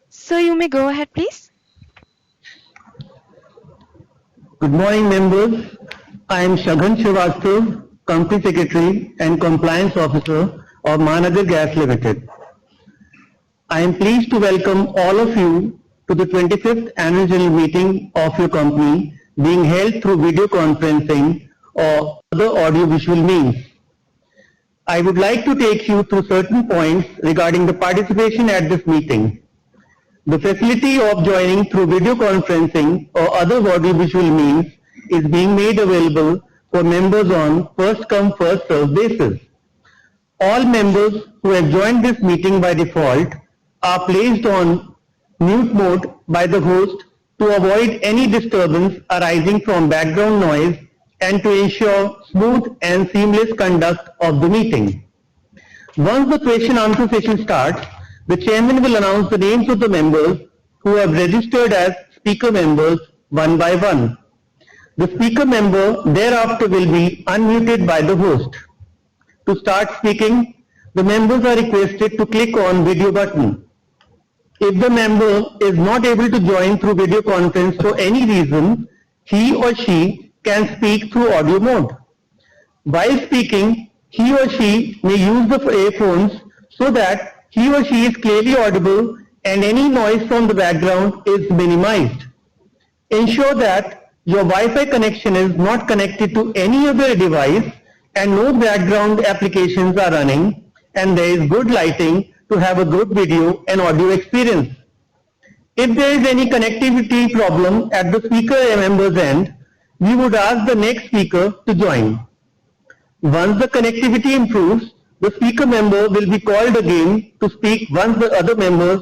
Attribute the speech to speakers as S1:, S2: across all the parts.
S1: So you may go ahead, please.
S2: Good morning, members. I am Shaghan Srivastav, Company Secretary and Compliance Officer of Mahanagar Gas Limited. I am pleased to welcome all of you to the 25th Annual General Meeting of your company being held through video conferencing or other audio-visual means. I would like to take you through certain points regarding the participation at this meeting. The facility of joining through video conferencing or other audiovisual means is being made available for members on first-come, first-served basis. All members who have joined this meeting by default are placed on mute mode by the host to avoid any disturbance arising from background noise and to ensure smooth and seamless conduct of the meeting. Once the question answer session starts, the chairman will announce the names of the members who have registered as speaker members one by one. The speaker member thereafter will be unmuted by the host. To start speaking, the members are requested to click on video button. If the member is not able to join through video conference for any reason, he or she can speak through audio mode. While speaking, he or she may use the earphones so that he or she is clearly audible and any noise from the background is minimized. Ensure that your Wi-Fi connection is not connected to any other device and no background applications are running and there is good lighting to have a good video and audio experience. If there is any connectivity problem at the speaker member's end, we would ask the next speaker to join. Once the connectivity improves, the speaker member will be called again to speak once the other members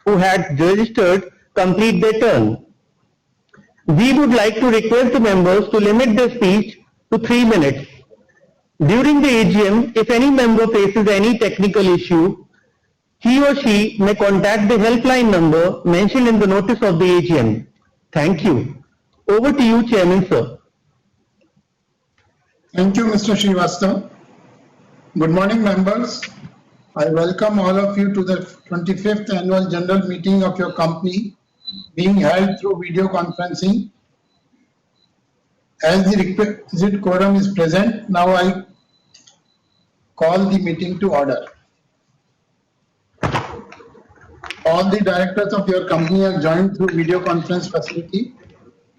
S2: who had registered complete their turn. We would like to request the members to limit their speech to 3 minutes. During the AGM, if any member faces any technical issue, he or she may contact the helpline number mentioned in the notice of the AGM. Thank you. Over to you, Chairman, sir.
S3: Thank you, Mr. Srivastav. Good morning, members. I welcome all of you to the 25th Annual General Meeting of your company being held through video conferencing. As the requisite quorum is present, now I call the meeting to order. All the directors of your company have joined through video conference facility.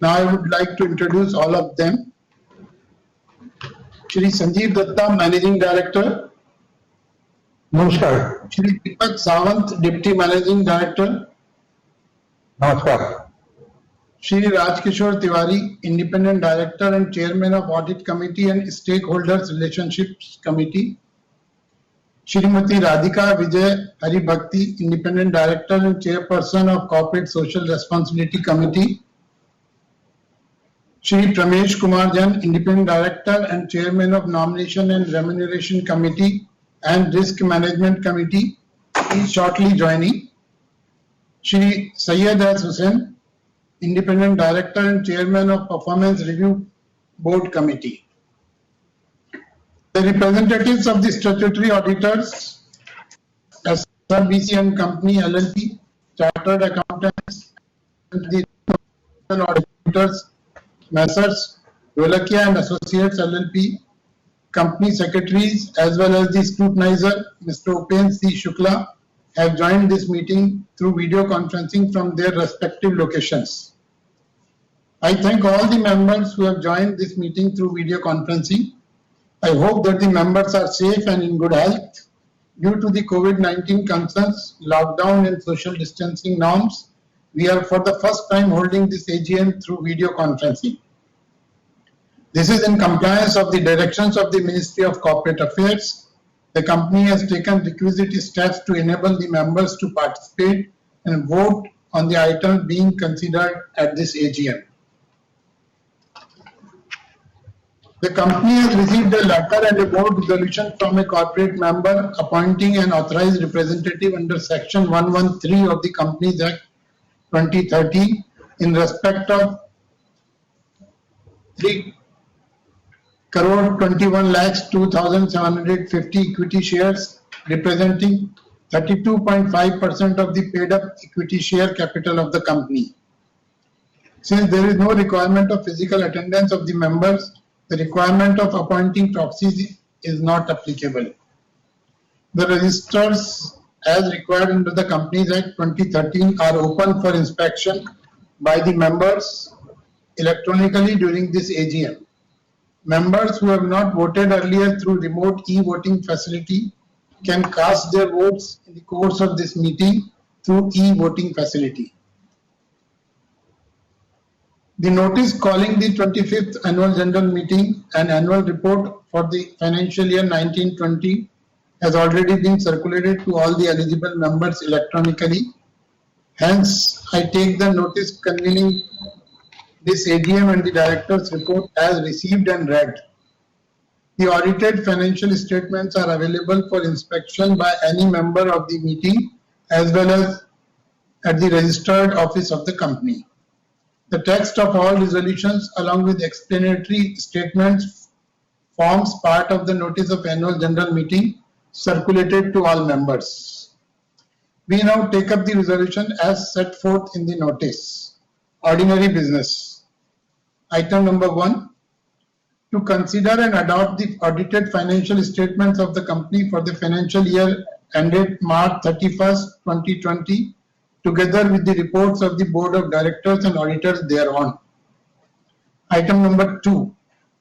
S3: Now I would like to introduce all of them. Shri Sanjeev Datta, Managing Director.
S2: Namaskar.
S3: Shri Deepak Sawant, Deputy Managing Director.
S2: Namaskar.
S3: Shri Rajkishore Tiwari, Independent Director and Chairman of Audit Committee and Stakeholders Relationships Committee. Shrimati Radhika Vijay Hari Bhakti, Independent Director and Chairperson of Corporate Social Responsibility Committee. Shri Pramesh Kumar Jain, Independent Director and Chairman of Nomination and Remuneration Committee and Risk Management Committee, is shortly joining. Shri Syed S. Hussain, Independent Director and Chairman of Performance Review Board Committee. The representatives of the statutory auditors, SRBC and Company LLP, Chartered Accountants, and the auditors, Messrs. Rolakia and Associates LLP, Company Secretaries, as well as the scrutinizer, Mr. Upen C. Shukla, have joined this meeting through video conferencing from their respective locations. I thank all the members who have joined this meeting through video conferencing. I hope that the members are safe and in good health. Due to the COVID-19 concerns, lockdown and social distancing norms, we are for the first time holding this AGM through video conferencing. This is in compliance of the directions of the Ministry of Corporate Affairs. The company has taken requisite steps to enable the members to participate and vote on the item being considered at this AGM. The company has received a letter and a board resolution from a corporate member appointing an authorized representative under Section 113 of the Companies Act 2030 in respect of 3,21,02,750 equity shares representing 32.5% of the paid up equity share capital of the company. Since there is no requirement of physical attendance of the members, the requirement of appointing proxies is not applicable. The registers as required under the Companies Act 2013 are open for inspection by the members electronically during this AGM. Members who have not voted earlier through remote e-voting facility can cast their votes in the course of this meeting through e-voting facility. The notice calling the 25th Annual General Meeting and Annual Report for the financial year 1920 has already been circulated to all the eligible members electronically. Hence, I take the notice convening this AGM and the Director's report as received and read. The audited financial statements are available for inspection by any member of the meeting as well as at the registered office of the company. The text of all resolutions along with explanatory statements forms part of the notice of annual general meeting circulated to all members. We now take up the resolution as set forth in the notice. Ordinary business. Item number 1. To consider and adopt the audited financial statements of the company for the financial year ended March 31st, 2020, together with the reports of the Board of Directors and Auditors thereon. Item number 2.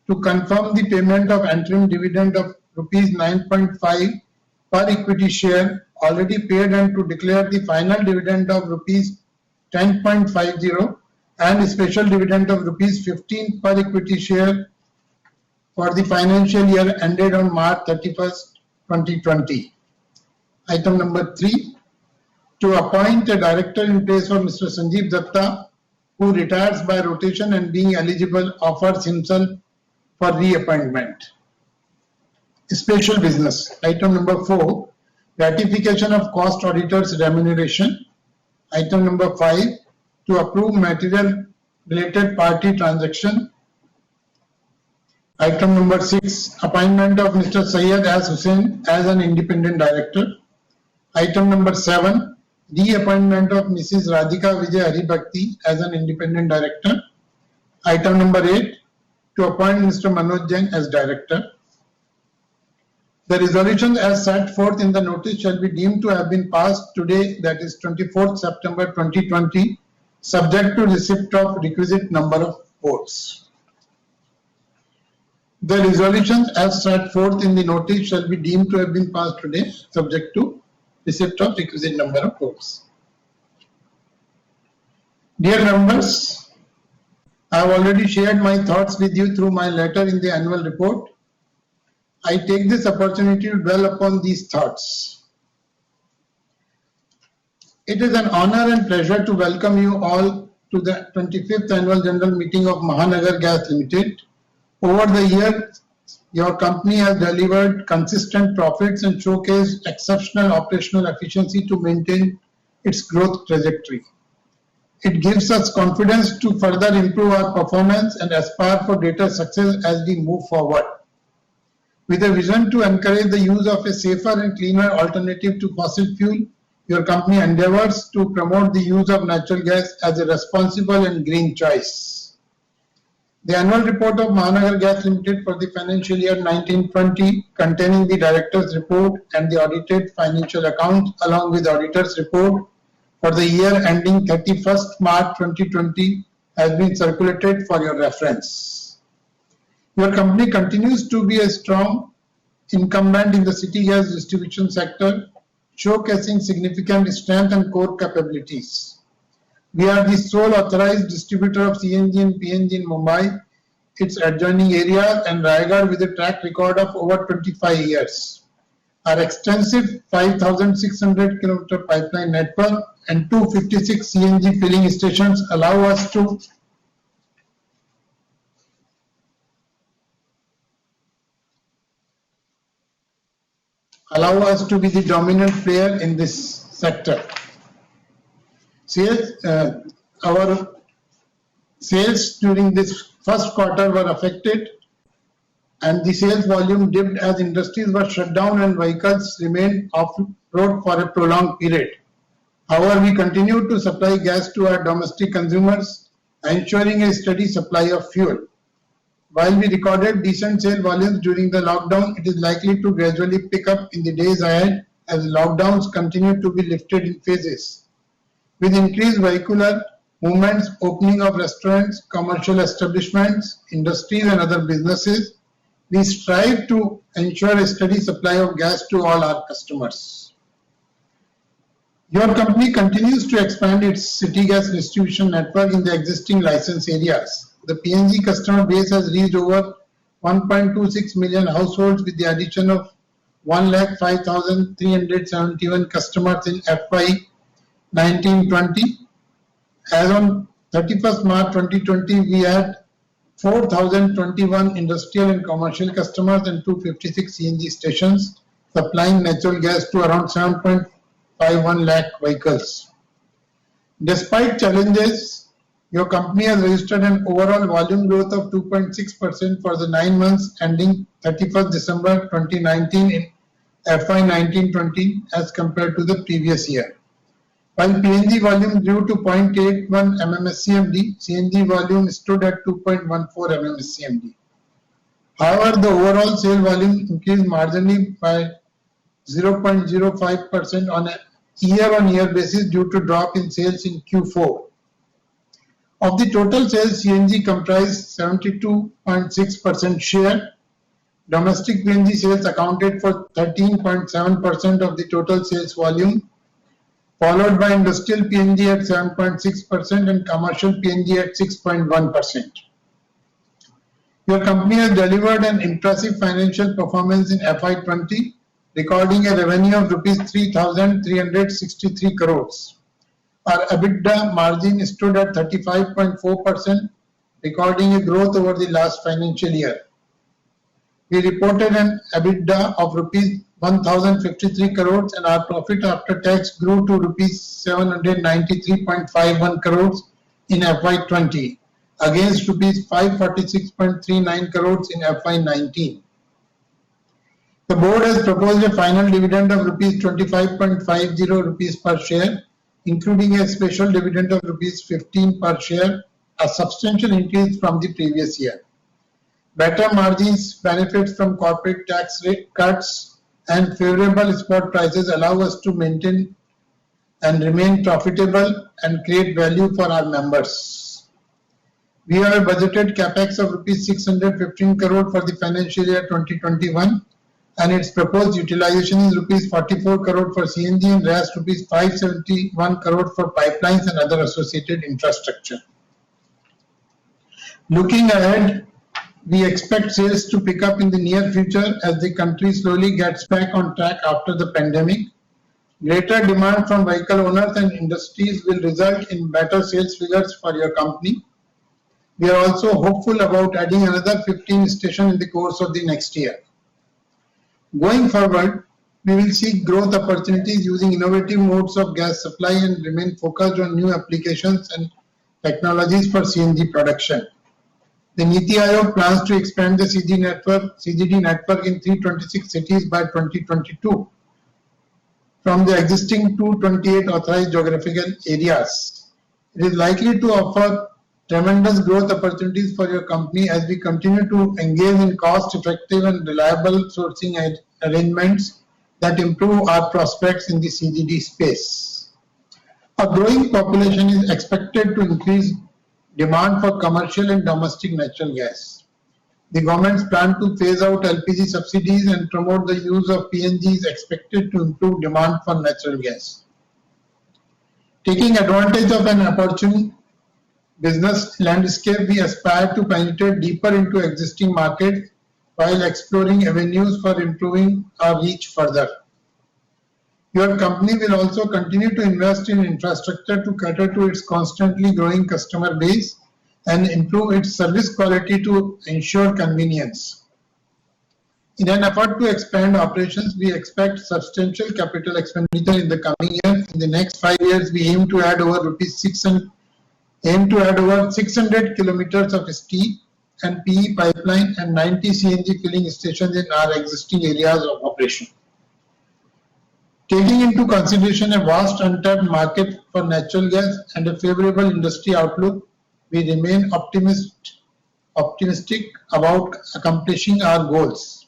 S3: To confirm the payment of interim dividend of rupees 9.5 per equity share already paid and to declare the final dividend of rupees 10.50 and a special dividend of rupees 15 per equity share for the financial year ended on March 31st, 2020. Item number 3. To appoint a director in place for Mr. Sanjeev Datta, who retires by rotation and being eligible offers himself for reappointment. Special business. Item number 4. Ratification of cost auditors remuneration. Item number 5. To approve material related party transaction. Item number 6. Appointment of Mr. Syed S. Hussain as an independent director. Item number 7. Reappointment of Mrs. Radhika Vijay Haribhakti as an independent director. Item number 8. To appoint Mr. Manoj Jain as director. The resolution as set forth in the notice shall be deemed to have been passed today, that is 24th September 2020, subject to receipt of requisite number of votes. The resolutions as set forth in the notice shall be deemed to have been passed today, subject to receipt of requisite number of votes. Dear members, I have already shared my thoughts with you through my letter in the annual report. I take this opportunity to dwell upon these thoughts. It is an honor and pleasure to welcome you all to the 25th Annual General Meeting of Mahanagar Gas Limited. Over the years, your company has delivered consistent profits and showcased exceptional operational efficiency to maintain its growth trajectory. It gives us confidence to further improve our performance and aspire for greater success as we move forward. With a vision to encourage the use of a safer and cleaner alternative to fossil fuel, your company endeavors to promote the use of natural gas as a responsible and green choice. The annual report of Mahanagar Gas Limited for the financial year 1920, containing the director's report and the audited financial accounts along with the auditor's report for the year ending 31st March 2020, has been circulated for your reference. Your company continues to be a strong incumbent in the city gas distribution sector, showcasing significant strength and core capabilities. We are the sole authorized distributor of CNG and PNG in Mumbai, its adjoining areas, and Raigad with a track record of over 25 years. Our extensive 5,600 km pipeline network and 256 CNG filling stations allow us to be the dominant player in this sector. Our sales during this first quarter were affected and the sales volume dipped as industries were shut down and vehicles remained off-road for a prolonged period. However, we continued to supply gas to our domestic consumers, ensuring a steady supply of fuel. While we recorded decent sale volumes during the lockdown, it is likely to gradually pick up in the days ahead as lockdowns continue to be lifted in phases. With increased vehicular movements, opening of restaurants, commercial establishments, industries and other businesses, we strive to ensure a steady supply of gas to all our customers. Your company continues to expand its city gas distribution network in the existing license areas. The PNG customer base has reached over 1.26 million households with the addition of 1,05,371 customers in FY 19-20. As on 31st March 2020, we had 4,021 industrial and commercial customers and 256 CNG stations supplying natural gas to around 7.51 lakh vehicles. Despite challenges, your company has registered an overall volume growth of 2.6% for the 9 months ending 31st December 2019 in FY 19-20 as compared to the previous year. While PNG volume grew to 0.81 MMSCMD, CNG volume stood at 2.14 MMSCMD. However, the overall sale volume increased marginally by 0.05% on a year-on-year basis due to drop in sales in Q4. Of the total sales, CNG comprised 72.6% share. Domestic PNG sales accounted for 13.7% of the total sales volume, followed by industrial PNG at 7.6% and commercial PNG at 6.1%. Your company has delivered an impressive financial performance in FY 20, recording a revenue of rupees 3,363 crores. Our EBITDA margin stood at 35.4%, recording a growth over the last financial year. We reported an EBITDA of rupees 1,053 crores and our profit after tax grew to rupees 793.51 crores in FY 20 against rupees 546.39 crores in FY 19. The board has proposed a final dividend of rupees 25.50 rupees per share, including a special dividend of rupees 15 per share, a substantial increase from the previous year. Better margins, benefits from corporate tax rate cuts, and favorable spot prices allow us to maintain and remain profitable and create value for our members. We have a budgeted capex of rupees 615 crore for the financial year 2021, and its proposed utilization is rupees 44 crore for CNG and rest rupees 571 crore for pipelines and other associated infrastructure. Looking ahead, we expect sales to pick up in the near future as the country slowly gets back on track after the pandemic. Greater demand from vehicle owners and industries will result in better sales figures for your company. We are also hopeful about adding another 15 stations in the course of the next year. Going forward, we will seek growth opportunities using innovative modes of gas supply and remain focused on new applications and technologies for CNG production. The NITI Aayog plans to expand the CGD network in 326 cities by 2022 from the existing 228 authorized geographical areas. It is likely to offer tremendous growth opportunities for your company as we continue to engage in cost-effective and reliable sourcing arrangements that improve our prospects in the CGD space. A growing population is expected to increase demand for commercial and domestic natural gas. The government's plan to phase out LPG subsidies and promote the use of PNG is expected to improve demand for natural gas. Taking advantage of an opportune business landscape, we aspire to penetrate deeper into existing markets while exploring avenues for improving our reach further. Your company will also continue to invest in infrastructure to cater to its constantly growing customer base and improve its service quality to ensure convenience. In an effort to expand operations, we expect substantial capital expenditure in the coming year. In the next 5 years, we aim to add over 600 kilometers of steel and PE pipeline and 90 CNG filling stations in our existing areas of operation. Taking into consideration a vast untapped market for natural gas and a favorable industry outlook, we remain optimistic about accomplishing our goals.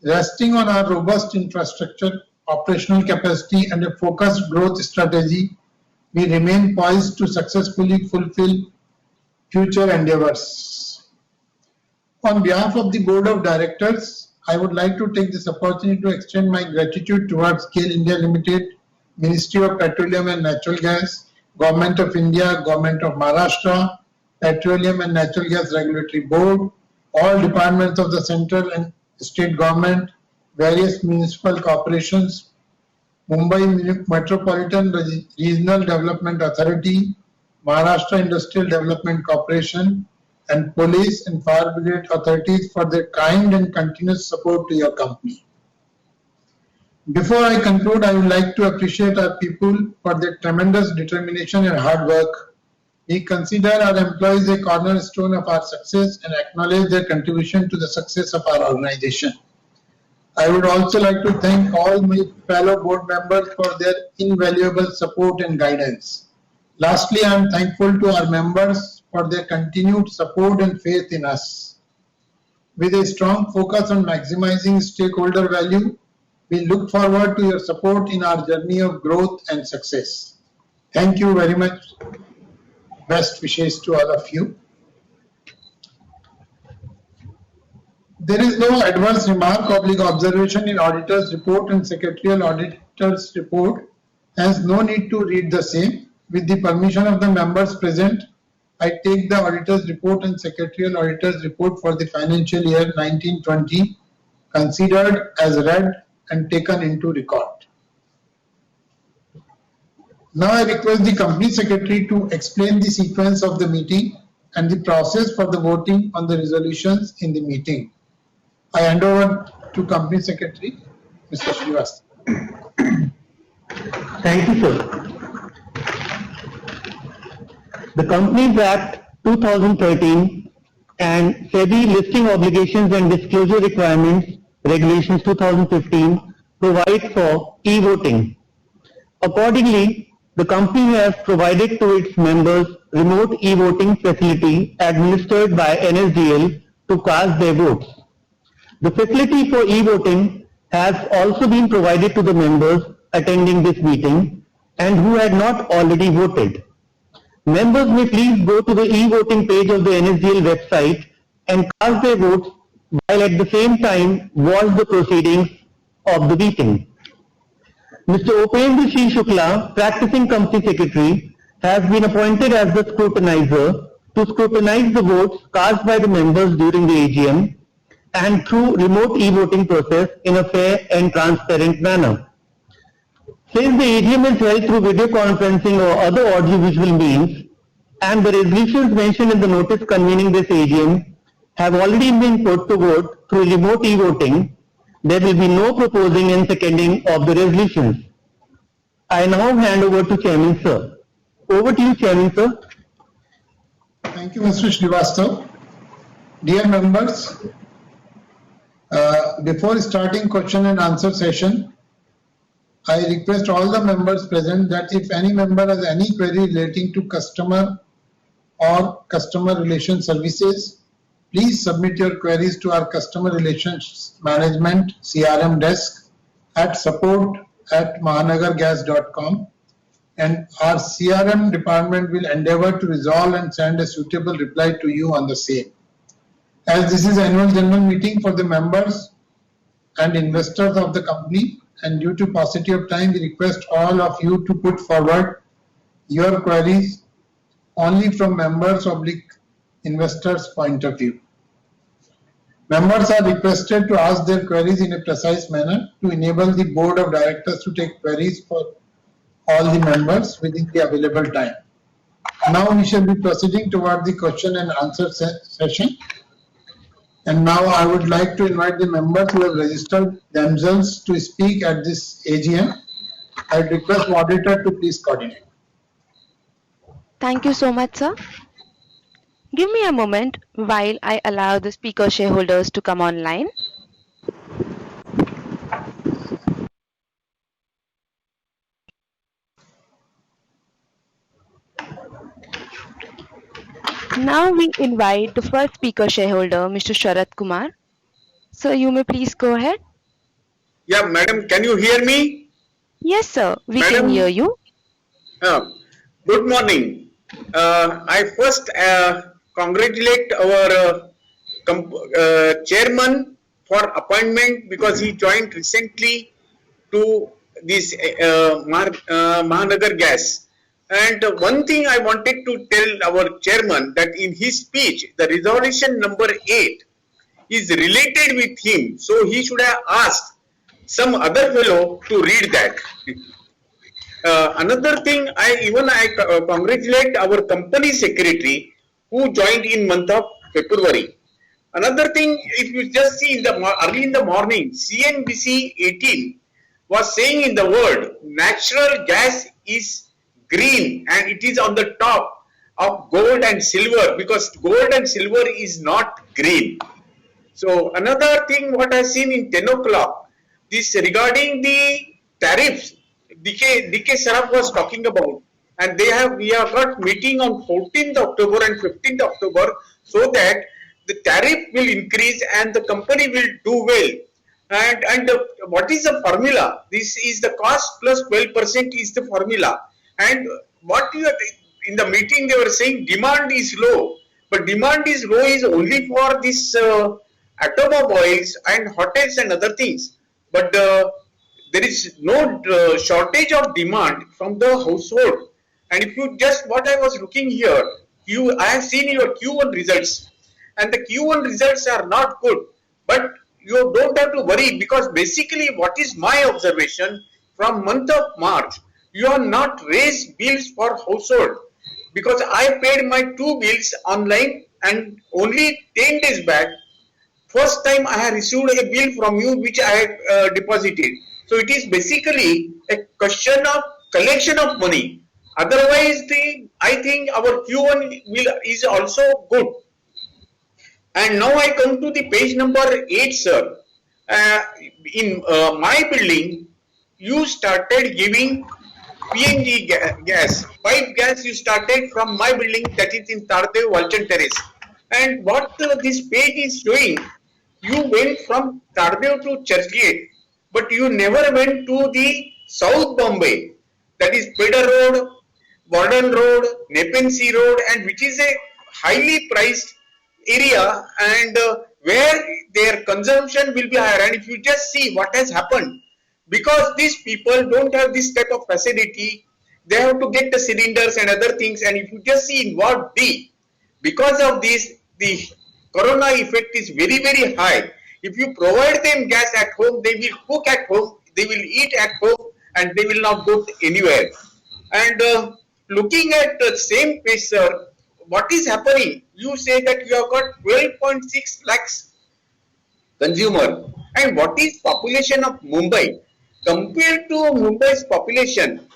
S3: Resting on our robust infrastructure, operational capacity, and a focused growth strategy, we remain poised to successfully fulfill future endeavors. On behalf of the Board of Directors, I would like to take this opportunity to extend my gratitude towards GAIL India Limited, Ministry of Petroleum and Natural Gas, Government of India, Government of Maharashtra, Petroleum and Natural Gas Regulatory Board, all departments of the central and state government, various municipal corporations, Mumbai Metropolitan Regional Development Authority, Maharashtra Industrial Development Corporation, and police and fire brigade authorities for their kind and continuous support to your company. Before I conclude, I would like to appreciate our people for their tremendous determination and hard work. We consider our employees a cornerstone of our success and acknowledge their contribution to the success of our organization. I would also like to thank all my fellow board members for their invaluable support and guidance. Lastly, I am thankful to our members for their continued support and faith in us. With a strong focus on maximizing stakeholder value, we look forward to your support in our journey of growth and success. Thank you very much. Best wishes to all of you. There is no adverse remark or observation in auditor's report and secretarial auditor's report, hence no need to read the same. With the permission of the members present, I take the auditor's report and secretarial auditor's report for the financial year 1920 considered as read and taken into record. Now I request the company secretary to explain the sequence of the meeting and the process for the voting on the resolutions in the meeting. I hand over to company secretary, Mr. Srivastava.
S2: Thank you, sir. The Companies Act 2013 and SEBI Listing Obligations and Disclosure Requirements Regulations 2015 provide for e-voting. Accordingly, the company has provided to its members remote e-voting facility administered by NSDL to cast their votes. The facility for e-voting has also been provided to the members attending this meeting and who had not already voted. Members may please go to the e-voting page of the NSDL website and cast their votes while at the same time watch the proceedings of the meeting. Mr. Upendra C. Shukla, practicing company secretary, has been appointed as the scrutinizer to scrutinize the votes cast by the members during the AGM and through remote e-voting process in a fair and transparent manner. Since the AGM is held through video conferencing or other audiovisual means, and the resolutions mentioned in the notice convening this AGM have already been put to vote through remote e-voting, there will be no proposing and seconding of the resolutions. I now hand over to Chairman Sir. Over to you, Chairman Sir.
S3: Thank you, Mr. Srivastava. Dear members, before starting question and answer session, I request all the members present that if any member has any query relating to customer or customer relation services, please submit your queries to our customer relations management CRM desk at support@mahanagargas.com, and our CRM department will endeavor to resolve and send a suitable reply to you on the same. As this is annual general meeting for the members and investors of the company, and due to paucity of time, we request all of you to put forward your queries only from members/investors' point of view. Members are requested to ask their queries in a precise manner to enable the board of directors to take queries for all the members within the available time. Now we shall be proceeding toward the question and answer session. And now I would like to invite the members who have registered themselves to speak at this AGM. I request moderator to please coordinate.
S1: Thank you so much, sir. Give me a moment while I allow the speaker shareholders to come online. Now we invite the first speaker shareholder, Mr. Sharat Kumar. Sir, you may please go ahead.
S4: Yeah, madam, can you hear me?
S1: Yes, sir, we can
S4: Madam?
S1: hear you.
S4: Good morning. I first congratulate our chairman for appointment because he joined recently to this Mahanagar Gas. And one thing I wanted to tell our chairman that in his speech, the resolution number 8 is related with him. So he should have asked some other fellow to read that. Another thing, I congratulate our company secretary who joined in month of February. Another thing, if you just see in the early in the morning, CNBC 18 was saying in the word natural gas is green and it is on the top of gold and silver because gold and silver is not green. So another thing what I seen in 10 o'clock, this regarding the tariffs, DK Saraf was talking about, and we have got meeting on 14th October and 15th October so that the tariff will increase and the company will do well. And what is the formula? This is the cost plus 12% is the formula. And what you are, in the meeting they were saying demand is low, but demand is low is only for this automobiles and hotels and other things. But there is no shortage of demand from the household. And if you just what I was looking here, I have seen your Q1 results, and the Q1 results are not good. But you don't have to worry because basically what is my observation from month of March, you have not raised bills for household because I paid my 2 bills online and only 10 days back first time I have received a bill from you which I have deposited. So it is basically a question of collection of money. Otherwise, I think our Q1 is also good. And now I come to the page number 8, sir. In my building, you started giving PNG gas, pipe gas you started from my building that is in Tardev, Walchand Terrace. And what this page is showing, you went from Tardev to Churchgate, but you never went to the South Bombay, that is Pedder Road, Borden Road, Nepean Sea Road, and which is a highly priced area and where their consumption will be higher. And if you just see what has happened, because these people don't have this type of facility, they have to get the cylinders and other things. And if you just see in Ward D, because of this, the corona effect is very, very high. If you provide them gas at home, they will cook at home, they will eat at home, and they will not go anywhere. And looking at the same page, sir, what is happening? You say that you have got 12.6 lakhs consumer. And what is population of Mumbai? Compared to Mumbai's population,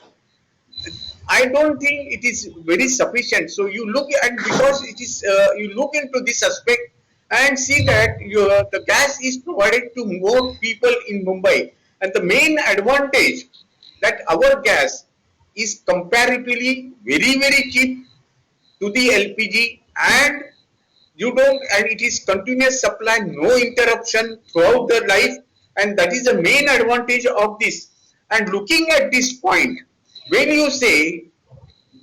S4: I don't think it is very sufficient. So you look and because it is you look into this aspect and see that the gas is provided to more people in Mumbai, and the main advantage that our gas is comparatively very cheap to the LPG, and you don't, and it is continuous supply, no interruption throughout the life, and that is the main advantage of this. And looking at this point, when you say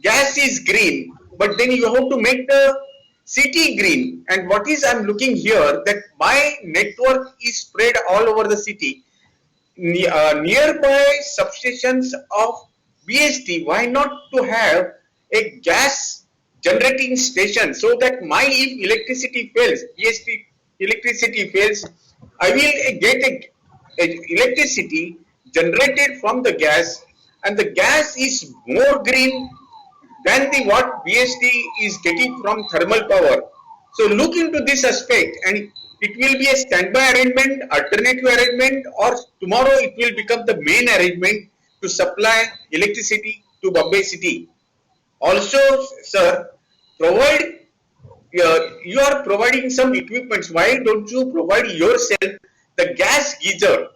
S4: gas is green, but then you have to make the city green. And what is I'm looking here that my network is spread all over the city. Nearby substations of BST, why not to have a gas generating station so that my if electricity fails, BST electricity fails, I will get a electricity generated from the gas, and the gas is more green than the what BST is getting from thermal power. So look into this aspect, and it will be a standby arrangement, alternative arrangement, or tomorrow it will become the main arrangement to supply electricity to Bombay city. Also, sir, provide you are providing some equipments. Why don't you provide yourself the gas geyser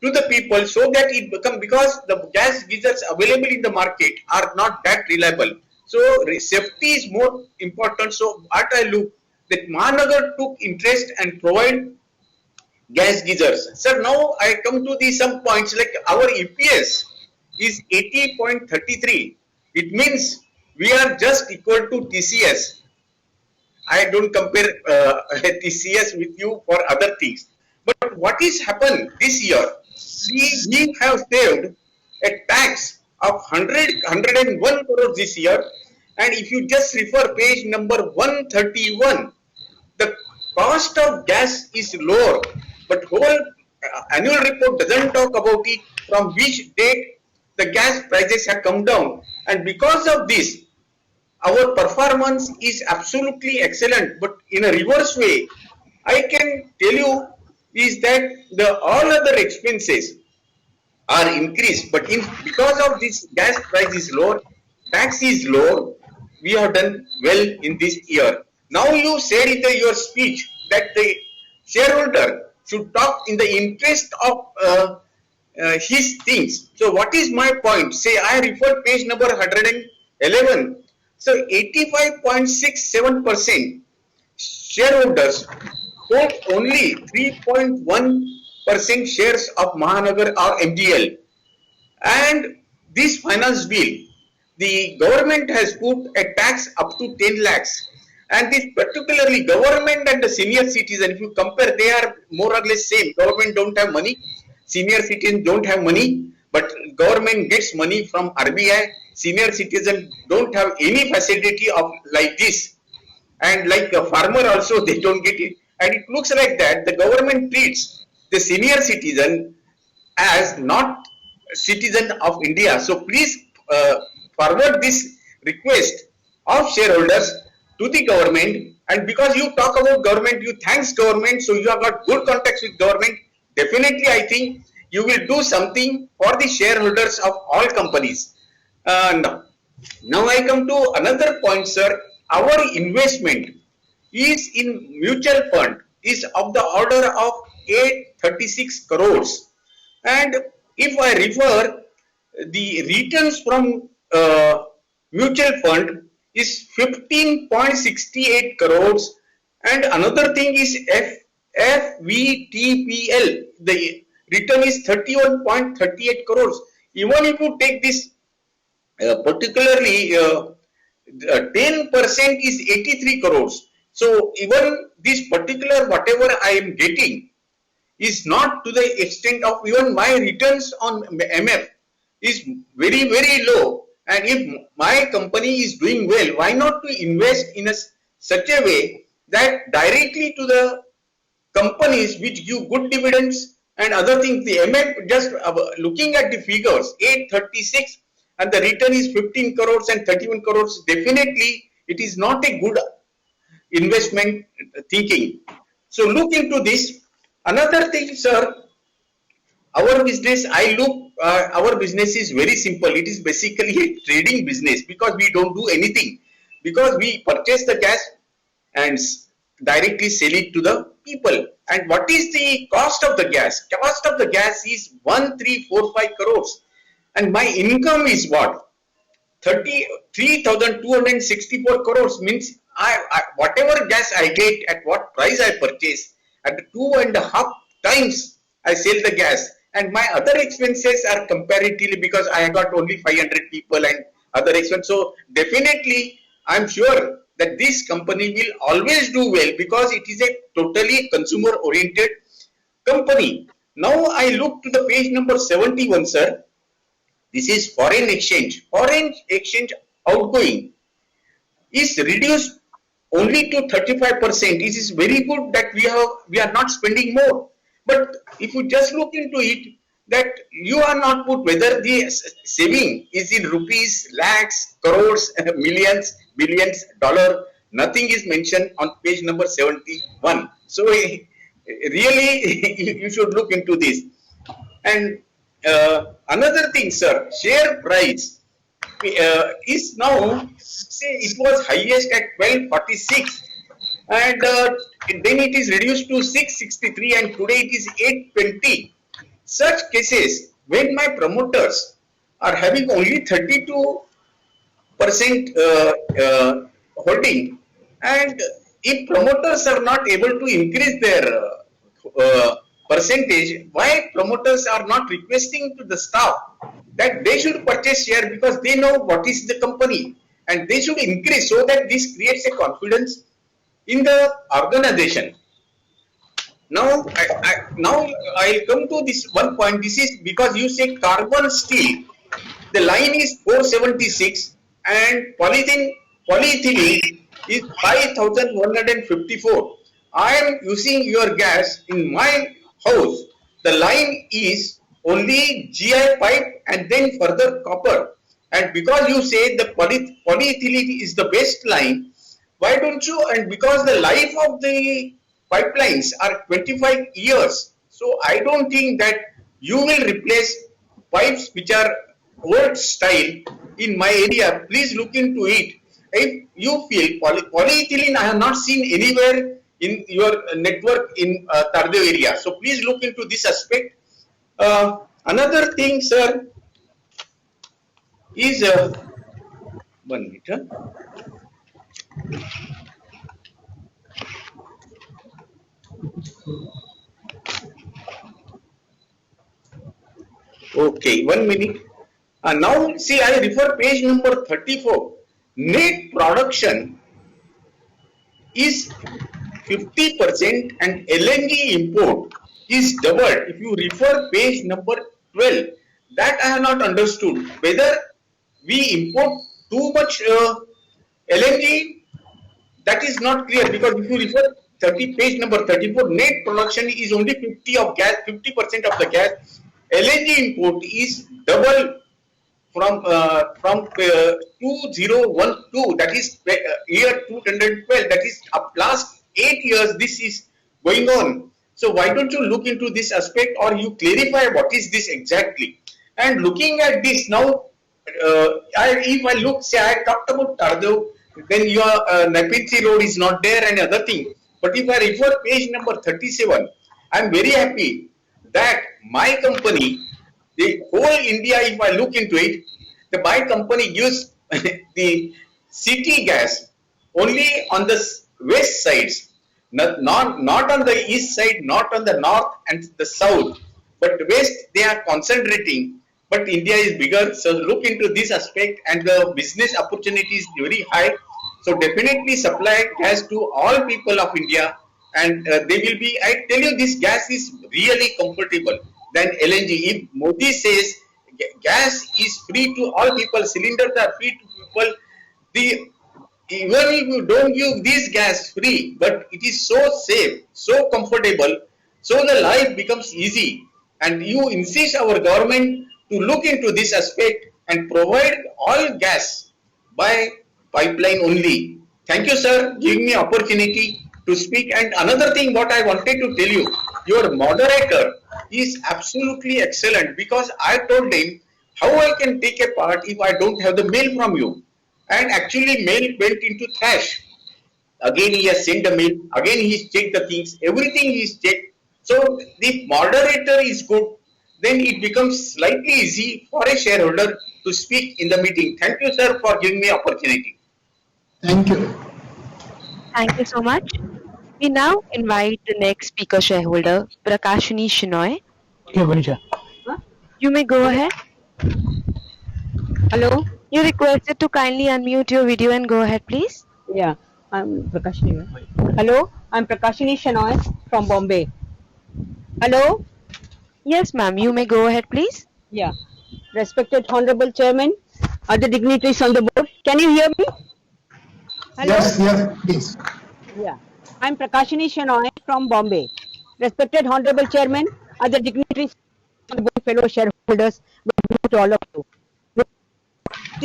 S4: to the people so that it become, because the gas geysers available in the market are not that reliable. So safety is more important. So what I look that Mahanagar took interest and provide gas geysers. Sir, now I come to the some points like our EPS is 80.33. It means we are just equal to TCS. I don't compare TCS with you for other things. But what is happened this year? We have saved a tax of 101 crores this year. And if you just refer page number 131, the cost of gas is lower, but whole annual report doesn't talk about it from which date the gas prices have come down. And because of this, our performance is absolutely excellent. But in a reverse way, I can tell you is that the all other expenses are increased. But because of this gas price is lower, tax is lower, we have done well in this year. Now you said in your speech that the shareholder should talk in the interest of his things. So what is my point? Say I refer page number 111. So 85.67% shareholders hold only 3.1% shares of Mahanagar or MGL. And this finance bill, the government has put a tax up to 10 lakhs. And this particularly government and the senior citizen, if you compare, they are more or less same. Government don't have money, senior citizens don't have money, but government gets money from RBI. Senior citizen don't have any facility of like this. And like a farmer also, they don't get it. And it looks like that the government treats the senior citizen as not citizen of India. So please forward this request of shareholders to the government. And because you talk about government, you thanks government, so you have got good contacts with government. Definitely, I think you will do something for the shareholders of all companies. Now I come to another point, sir. Our investment is in mutual fund is of the order of 836 crores. And if I refer the returns from mutual fund is 15.68 crores, and another thing is FVTPL, the return is 31.38 crores. Even if you take this particularly 10% is 83 crores. So even this particular whatever I am getting is not to the extent of even my returns on MF is very, very low. And if my company is doing well, why not to invest in such a way that directly to the companies which give good dividends and other things. The MF, just looking at the figures, 836 and the return is 15 crores and 31 crores, definitely it is not a good investment thinking. So look into this. Another thing, sir, our business, our business is very simple. It is basically a trading business because we don't do anything. Because we purchase the gas and directly sell it to the people. And what is the cost of the gas? Cost of the gas is 1345 crores. And my income is what? 33,264 crores, means whatever gas I get, at what price I purchase, at 2.5 times I sell the gas. And my other expenses are comparatively, because I got only 500 people and other expenses. So definitely I'm sure that this company will always do well because it is a totally consumer oriented company. Now I look to the page number 71, sir. This is foreign exchange. Foreign exchange outgoing is reduced only to 35%. It is very good that we are not spending more. But if you just look into it, that you are not put whether the saving is in rupees, lakhs, crores, millions, billions, dollar, nothing is mentioned on page number 71. So really you should look into this. And another thing, sir, share price is now, say it was highest at 1246 and then it is reduced to 663 and today it is 820. Such cases when my promoters are having only 32% holding, and if promoters are not able to increase their percentage, why promoters are not requesting to the staff that they should purchase share because they know what is the company and they should increase so that this creates a confidence in the organization. Now I'll come to this one point. This is because you say carbon steel, the line is 476 and polyethylene is 5154. I am using your gas in my house. The line is only GI pipe and then further copper. And because you say the polyethylene is the best line, why don't you? And because the life of the pipelines are 25 years, so I don't think that you will replace pipes which are old style in my area. Please look into it. If you feel polyethylene, I have not seen anywhere in your network in Tardeo area. So please look into this aspect. Another thing, sir, is 1 minute. Okay, 1 minute. Now see, I refer page number 34. Net production is 50% and LNG import is doubled. If you refer page number 12, that I have not understood whether we import too much LNG. That is not clear because if you refer page number 34, net production is only 50% of the gas. LNG import is double from 2012, that is year 2012, that is last 8 years this is going on. So why don't you look into this aspect or you clarify what is this exactly? And looking at this now, if I look, say I talked about Tardeo, then your Napitsi road is not there and other thing. But if I refer page number 37, I am very happy that my company, the whole India, if I look into it, my company gives the city gas only on the west sides, not on the east side, not on the north and the south, but west they are concentrating. But India is bigger, so look into this aspect and the business opportunity is very high. So definitely supply gas to all people of India, and they will be, I tell you, this gas is really comfortable than LNG. If Modi says gas is free to all people, cylinders are free to people, even if you don't give this gas free, but it is so safe, so comfortable, so the life becomes easy. And you insist our government to look into this aspect and provide all gas by pipeline only. Thank you, sir, giving me opportunity to speak. And another thing what I wanted to tell you, your moderator is absolutely excellent because I told him how I can take a part if I don't have the mail from you. And actually mail went into trash. Again he has sent a mail, again he's checked the things, everything he's checked. So the moderator is good, then it becomes slightly easy for a shareholder to speak in the meeting. Thank you, sir, for giving me opportunity.
S3: Thank you.
S1: Thank you so much. We now invite the next speaker shareholder, Prakashini Shenoy.
S5: Okay, Vanisha.
S1: You may go ahead.
S6: Hello.
S1: You're requested to kindly unmute your video and go ahead, please.
S6: Yeah, I'm Prakashini. Hello, I'm Prakashini Shenoy from Bombay. Hello.
S1: Yes, ma'am. You may go ahead, please.
S6: Yeah. Respected Honorable Chairman, other dignitaries on the board. Can you hear me? Hello.
S3: Yes, please.
S6: Yeah. I'm Prakashini Shenoy from Bombay. Respected Honorable Chairman, other dignitaries on the board, fellow shareholders, welcome to all of you.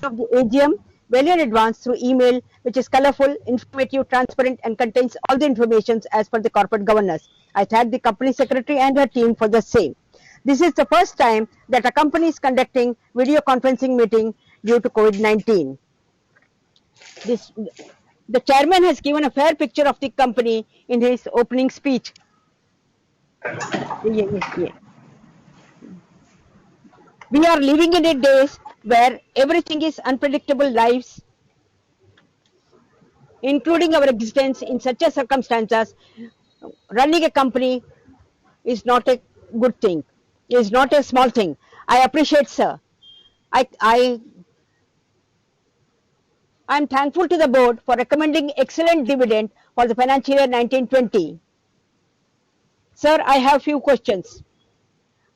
S6: Of the AGM well in advance through email, which is colorful, informative, transparent, and contains all the information as per the corporate governance. I thank the company secretary and her team for the same. This is the first time that a company is conducting video conferencing meeting due to COVID-19. the chairman has given a fair picture of the company in his opening speech. Yeah. We are living in a days where everything is unpredictable lives, including our existence. In such a circumstances, running a company is not a good thing, is not a small thing. I appreciate, sir. I'm thankful to the board for recommending excellent dividend for the financial year 1920. Sir, I have few questions.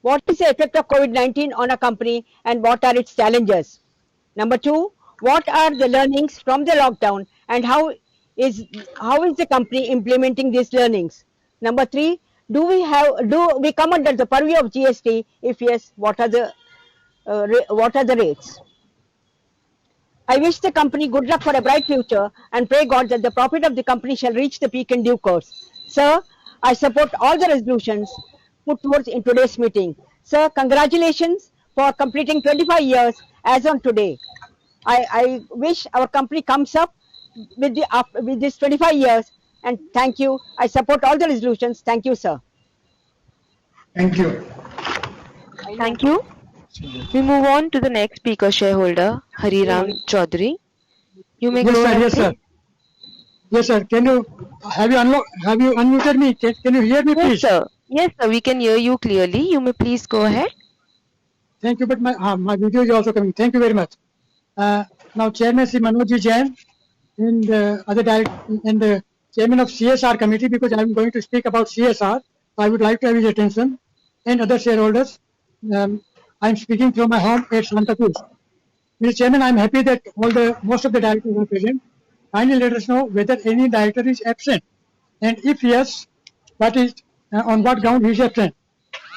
S6: What is the effect of COVID-19 on a company and what are its challenges? Number two, what are the learnings from the lockdown and how is the company implementing these learnings? Number three, do we come under the purview of GST? If yes, what are the rates? I wish the company good luck for a bright future and pray God that the profit of the company shall reach the peak in due course. Sir, I support all the resolutions put forth in today's meeting. Sir, congratulations for completing 25 years as on today. I wish our company comes up with this 25 years and thank you. I support all the resolutions. Thank you, sir.
S3: Thank you.
S1: Thank you. We move on to the next speaker shareholder, Hariram Chaudhary. You may
S5: Yes,
S1: go
S5: sir.
S1: ahead.
S5: Yes, sir. Yes, sir. Have you unmuted me? Can you hear me,
S1: Yes,
S5: please?
S1: sir. Yes, sir. We can hear you clearly. You may please go ahead.
S5: Thank you. But my video is also coming. Thank you very much. Now, Chairman Sri Manoj Jain and other director and the Chairman of CSR committee, because I am going to speak about CSR. I would like to have his attention and other shareholders. I am speaking from my home at Santa Cruz. Mr. Chairman, I am happy that most of the directors are present. Kindly let us know whether any director is absent, and if yes, on what ground he is absent.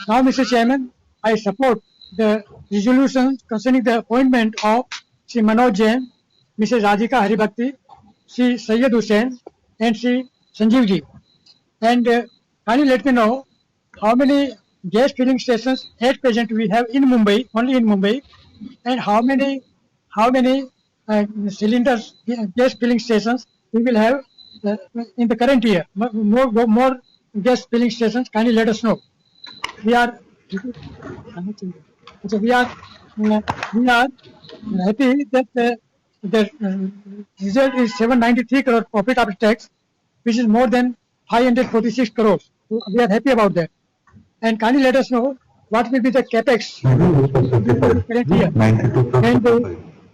S5: Now, Mr. Chairman, I support the resolution concerning the appointment of Sri Manoj Jain, Mrs. Radhika Haribhakti, Sri Syed Hussain, and Sri Sanjeev ji. And kindly let me know how many gas filling stations at present we have in Mumbai, only in Mumbai, and how many cylinders, gas filling stations we will have in the current year. More gas filling stations. Kindly let us know. We are happy that the result is 793 crore profit after tax, which is more than 546 crores. We are happy about that. And kindly let us know what will be the capex current year and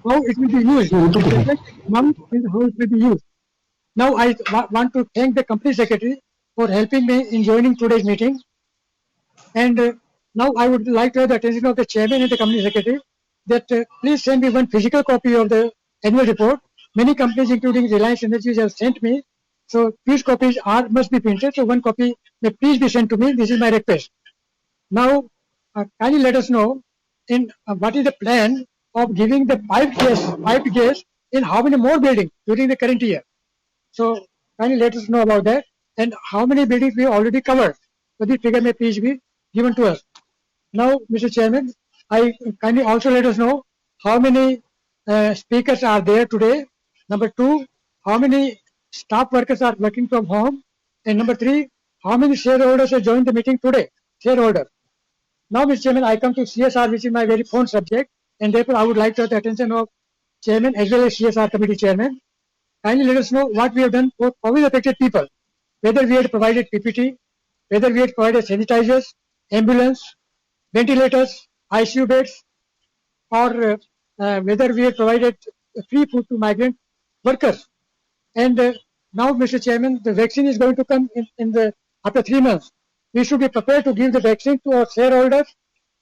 S5: how it will be used. Capex amount and how it will be used. Now I want to thank the company secretary for helping me in joining today's meeting. And now I would like to have the attention of the chairman and the company secretary that please send me one physical copy of the annual report. Many companies, including Reliance Industries, have sent me. So these copies must be printed. So one copy may please be sent to me. This is my request. Now, kindly let us know in what is the plan of giving the piped gas in how many more buildings during the current year. So kindly let us know about that and how many buildings we already covered. So this figure may please be given to us. Now, Mr. Chairman, I kindly also let us know how many speakers are there today. Number two, how many staff workers are working from home. And number three, how many shareholders have joined the meeting today? Shareholder. Now, Mr. Chairman, I come to CSR, which is my very fond subject, and therefore I would like to have the attention of Chairman as well as CSR Committee Chairman. Kindly let us know what we have done for COVID-affected people, whether we had provided PPT, whether we had provided sanitizers, ambulance, ventilators, ICU beds, or whether we had provided free food to migrant workers. And now, Mr. Chairman, the vaccine is going to come after 3 months. We should be prepared to give the vaccine to our shareholders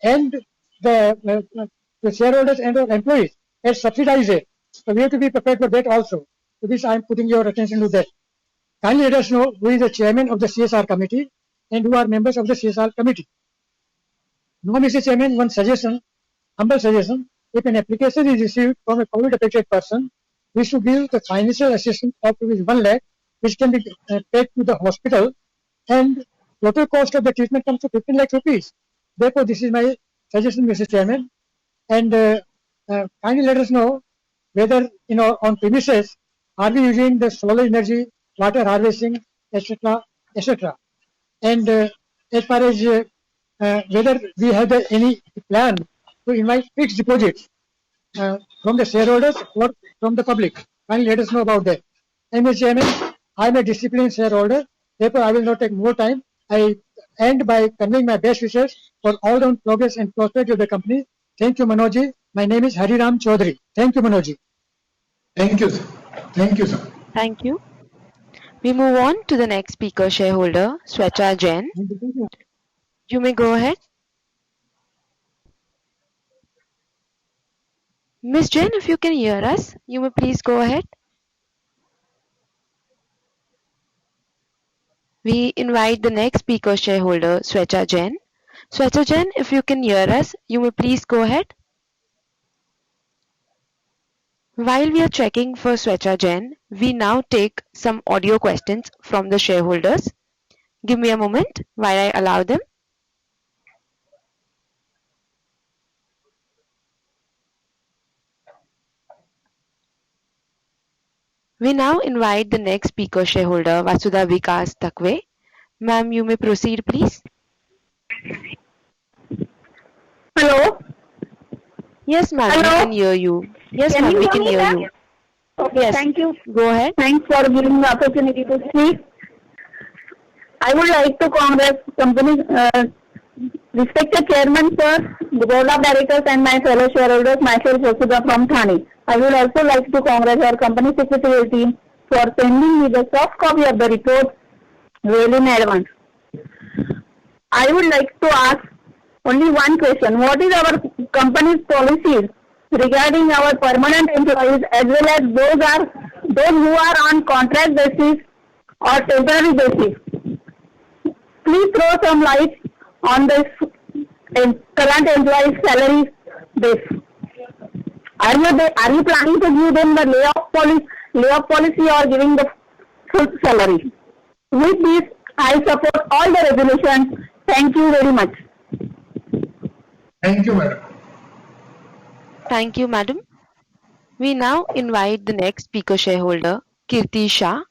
S5: and the shareholders and our employees at subsidized rate. So we have to be prepared for that also. So this I am putting your attention to that. Kindly let us know who is the chairman of the CSR committee and who are members of the CSR committee. Now, Mr. Chairman, one suggestion, humble suggestion, if an application is received from a COVID-affected person, we should give the financial assistance of 1 lakh, which can be paid to the hospital, and total cost of the treatment comes to 15 lakh rupees. Therefore, this is my suggestion, Mr. Chairman. And kindly let us know whether on premises are we using the solar energy, water harvesting, etc., etc. And as far as whether we have any plan to invite fixed deposits from the shareholders or from the public, kindly let us know about that. And Mr. Chairman, I am a disciplined shareholder, therefore I will not take more time. I end by conveying my best wishes for all-round progress and prosperity of the company. Thank you, Manoj. My name is Hariram Chaudhary. Thank you, Manoj.
S3: Thank you, sir. Thank you, sir.
S1: Thank you. We move on to the next speaker shareholder, Swecha Jain. You may go ahead. Miss Jain, if you can hear us, you may please go ahead. We invite the next speaker shareholder, Swecha Jain. Swecha Jain, if you can hear us, you may please go ahead. While we are checking for Swecha Jain, we now take some audio questions from the shareholders. Give me a moment while I allow them. We now invite the next speaker shareholder, Vasudha Vikas Takwe. Ma'am, you may proceed, please.
S7: Hello.
S1: Yes, ma'am, we
S7: Hello?
S1: can hear you. Yes,
S7: Can
S1: ma'am,
S7: you
S1: we
S7: hear
S1: can
S7: me,
S1: hear
S7: ma'am?
S1: you.
S7: Okay,
S1: Yes.
S7: thank you.
S1: Go ahead.
S7: Thanks for giving the opportunity to speak. I would like to congratulate company, respected chairman, sir, the board of directors and my fellow shareholders, myself Vasudha from Thane. I would also like to congratulate our company secretarial team for sending me the soft copy of the report well in advance. I would like to ask only one question. What is our company's policies regarding our permanent employees as well as those who are on contract basis or temporary basis? Please throw some light on this current employees' salary base. Are you planning to give them the layoff policy or giving the full salary? With this, I support all the resolutions. Thank you very much.
S3: Thank you, madam.
S1: Thank you, madam. We now invite the next speaker shareholder, Kirti Shah.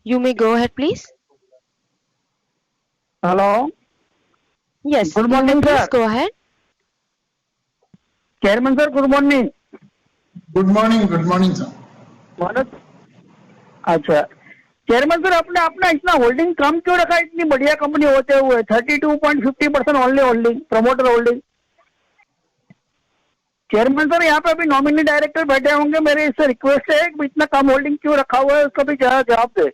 S1: You may go ahead, please.
S8: Hello.
S1: Yes,
S8: Good
S1: you may
S8: morning,
S1: please
S8: sir.
S1: go ahead.
S8: Chairman sir, good morning.
S3: Good morning, sir.
S8: Manoj अच्छा chairman sir आपने अपना इतना holding कम क्यों रखा इतनी बढ़िया company होते हुए 32.50% only holding promoter holding chairman sir यहाँ पे अभी नॉमिनी डायरेक्टर बैठे होंगे मेरी इससे रिक्वेस्ट है कि इतना कम होल्डिंग क्यों रखा हुआ है उसका भी जवाब दे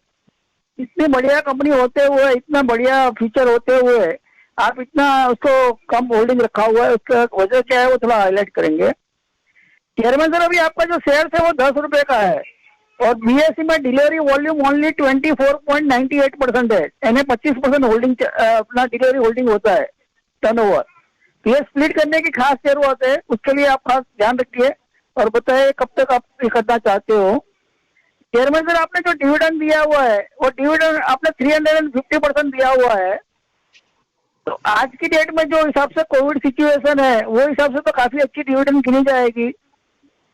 S8: इतनी बढ़िया कंपनी होते हुए इतना बढ़िया फीचर होते हुए आप इतना उसको कम होल्डिंग रखा हुआ है उसका वजह क्या है वो थोड़ा हाईलाइट करेंगे चेयरमैन सर अभी आपका जो शेयर है वो 10 रुपए का है और बीएसई में डिलीवरी वॉल्यूम ओनली 24.98% है यानी 25% होल्डिंग अपना डिलीवरी होल्डिंग होता है टर्नओवर तो ये स्प्लिट करने की खास जरूरत है उसके लिए आप खास ध्यान रखिए और बताइए कब तक आप ये करना चाहते हो चेयरमैन सर आपने जो डिविडेंड दिया हुआ है वो डिविडेंड आपने 350% दिया हुआ है तो आज की डेट में जो हिसाब से कोविड सिचुएशन है वो हिसाब से तो काफी अच्छी डिविडेंड गिनी जाएगी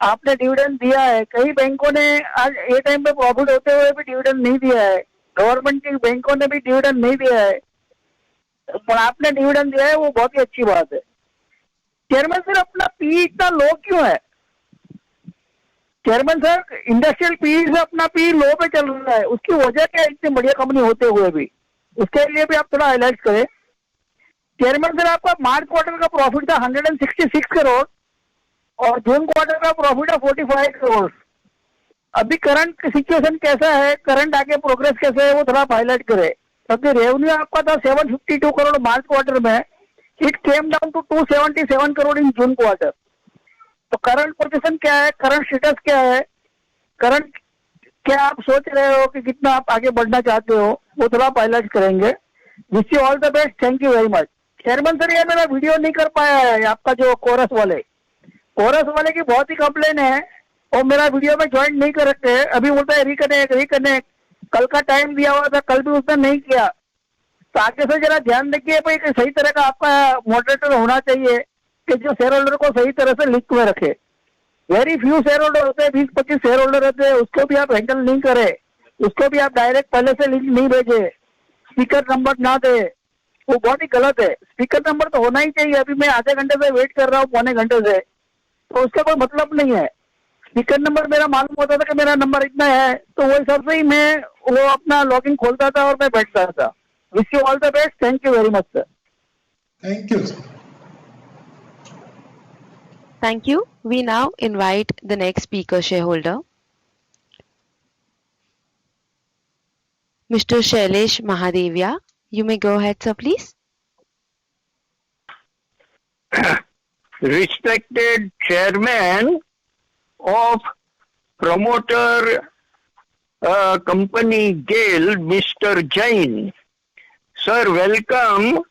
S8: आपने डिविडेंड दिया है कई बैंकों ने आज ये टाइम पे प्रॉफिट होते हुए भी डिविडेंड नहीं दिया है गवर्नमेंट की बैंकों ने भी डिविडेंड नहीं दिया है पर आपने डिविडेंड दिया है वो बहुत ही अच्छी बात है चेयरमैन सर अपना पी इतना लो क्यों है चेयरमैन सर इंडस्ट्रियल पी से अपना पी लो पे चल रहा है उसकी वजह क्या है इतनी बढ़िया कंपनी होते हुए भी उसके लिए भी आप थोड़ा हाईलाइट करें चेयरमैन सर आपका मार्च क्वार्टर का प्रॉफिट था 166 करोड़ और जून क्वार्टर का प्रॉफिट है 45 करोड़ अभी करंट सिचुएशन कैसा है करंट आगे प्रोग्रेस कैसे है वो थोड़ा हाईलाइट करें क्योंकि रेवेन्यू आपका था 752 करोड़ मार्च क्वार्टर में it came down to 277 crore in June quarter तो करंट पोजीशन क्या है करंट स्टेटस क्या है करंट क्या आप सोच रहे हो कि कितना आप आगे बढ़ना चाहते हो वो थोड़ा हाईलाइट करेंगे wish you all the best thank you very much chairman sir ये मेरा वीडियो नहीं कर पाया है आपका जो कोरस वाले की बहुत ही कंप्लेन है और मेरा वीडियो में ज्वाइन नहीं कर रखे हैं अभी बोलता है रिकनेक्ट कल का टाइम दिया हुआ था कल भी उसने नहीं किया तो आगे से जरा ध्यान रखिए भाई कि सही तरह का आपका मॉडरेटर होना चाहिए कि जो शेयर होल्डर को सही तरह से लिंक में रखे वेरी फ्यू शेयर होल्डर होते हैं, 20-25 शेयर होल्डर रहते हैं, उसको भी आप हैंडल नहीं करे, उसको भी आप डायरेक्ट पहले से लिंक नहीं भेजे, स्पीकर नंबर ना दे, वो बहुत ही गलत है। स्पीकर नंबर तो होना ही चाहिए। अभी मैं आधे घंटे से वेट कर रहा हूँ, पौने घंटे से, तो उसका कोई मतलब नहीं है। स्पीकर नंबर मेरा मालूम होता था कि मेरा नंबर इतना है, तो वो हिसाब से ही मैं वो अपना लॉगिन खोलता था और मैं बैठता था। Wish you all the best, thank you very much sir.
S3: Thank you, sir.
S1: Thank you. We now invite the next speaker shareholder, Mr. Shailesh Mahadevia. You may go ahead, sir, please.
S9: Respected chairman of promoter company GAIL, Mr. Jain. Sir, welcome.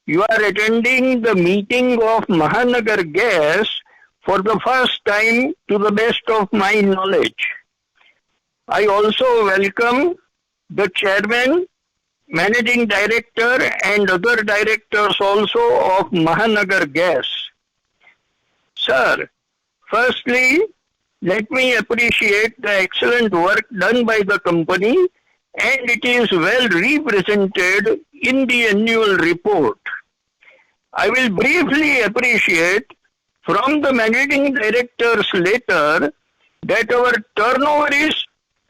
S9: You are attending the meeting of Mahanagar Gas for the first time to the best of my knowledge. I also welcome the chairman, managing director and other directors also of Mahanagar Gas. Sir, firstly, let me appreciate the excellent work done by the company, and it is well represented in the annual report. I will briefly appreciate from the managing director's letter that our turnover is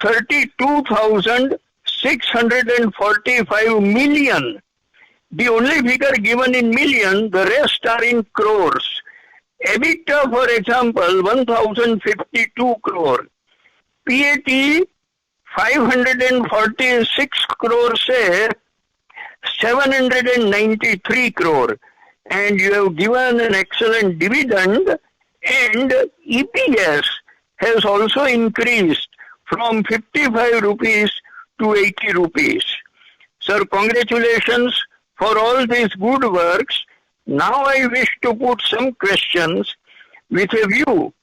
S9: 32,645 million. The only figure given in million, the rest are in crores. EBITDA, for example, 1,052 crore. PAT 546 crore से 793 crore. And you have given an excellent dividend, and EPS has also increased from 55 rupees to 80 rupees. Sir, congratulations for all these good works. Now I wish to put some questions with a view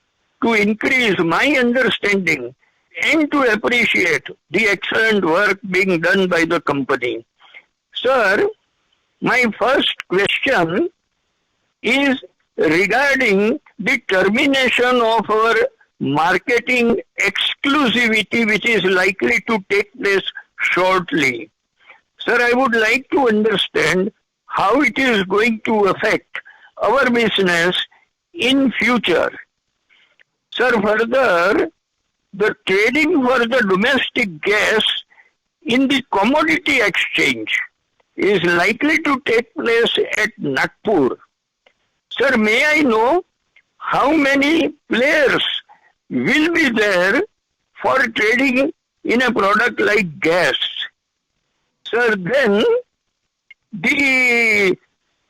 S9: to increase my understanding and to appreciate the excellent work being done by the company. Sir, my first question is regarding the termination of our marketing exclusivity, which is likely to take place shortly. Sir, I would like to understand how it is going to affect our business in future. Sir, further, the trading for the domestic gas in the commodity exchange is likely to take place at Nagpur. Sir, may I know how many players will be there for trading in a product like gas? Sir, then the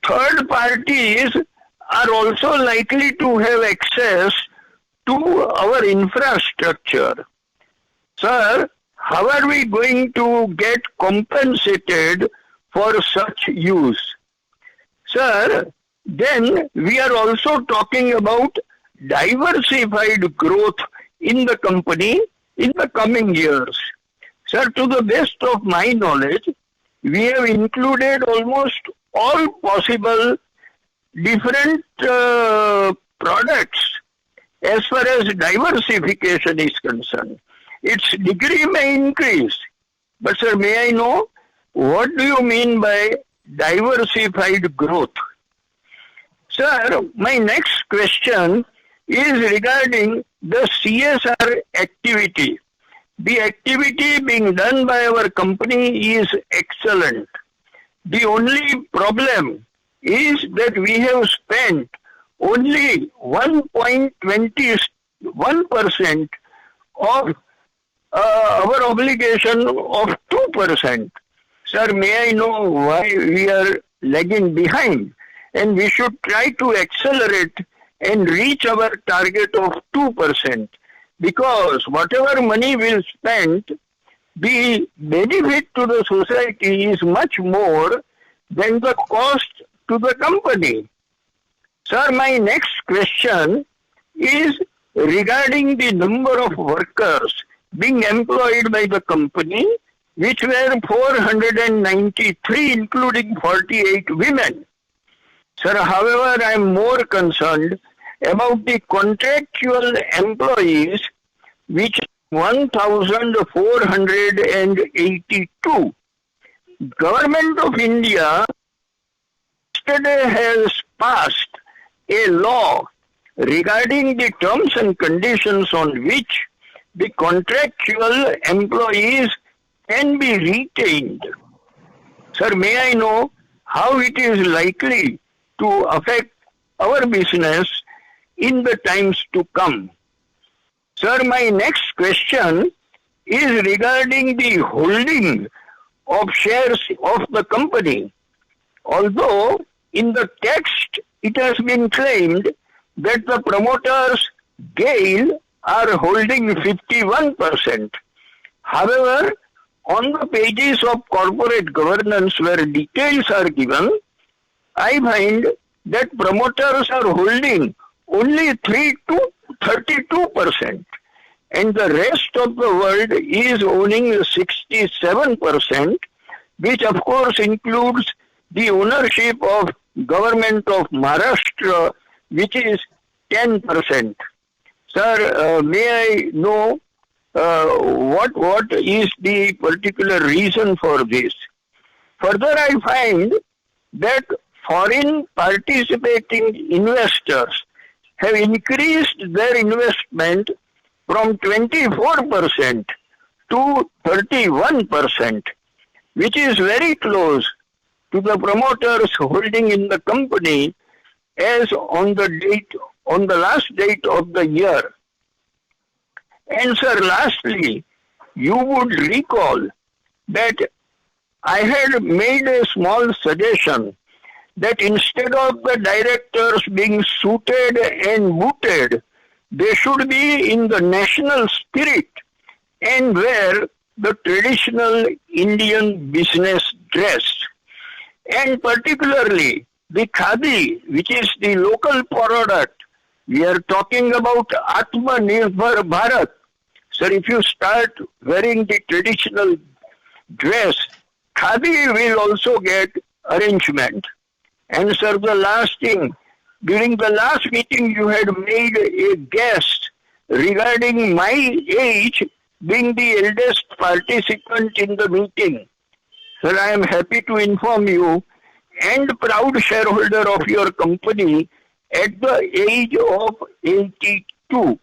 S9: third parties are also likely to have access to our infrastructure. Sir, how are we going to get compensated for such use? Sir, then we are also talking about diversified growth in the company in the coming years. Sir, to the best of my knowledge, we have included almost all possible different products as far as diversification is concerned. Its degree may increase, but sir, may I know what do you mean by diversified growth? Sir, my next question is regarding the CSR activity. The activity being done by our company is excellent. The only problem is that we have spent only 1.21% of our obligation of 2%. Sir, may I know why we are lagging behind? And we should try to accelerate and reach our target of 2%. Because whatever money we'll spend, the benefit to the society is much more than the cost to the company. Sir, my next question is regarding the number of workers being employed by the company, which were 493, including 48 women. Sir, however, I am more concerned about the contractual employees, which 1,482. Government of India yesterday has passed a law regarding the terms and conditions on which the contractual employees can be retained. Sir, may I know how it is likely to affect our business in the times to come? Sir, my next question is regarding the holding of shares of the company. Although in the text it has been claimed that the promoters, GAIL, are holding 51%. However, on the pages of corporate governance where details are given, I find that promoters are holding only 32%, and the rest of the world is owning 67%, which of course includes the ownership of Government of Maharashtra, which is 10%. Sir, may I know what is the particular reason for this? Further, I find that foreign participating investors have increased their investment from 24% to 31%, which is very close to the promoters holding in the company as on the last date of the year. And sir, lastly, you would recall that I had made a small suggestion that instead of the directors being suited and booted, they should be in the national spirit and wear the traditional Indian business dress. And particularly the khadi, which is the local product. We are talking about Atmanirbhar Bharat. Sir, if you start wearing the traditional dress, khadi will also get arrangement. And sir, the last thing, during the last meeting you had made a guess regarding my age being the eldest participant in the meeting. Sir, I am happy to inform you and proud shareholder of your company at the age of 82.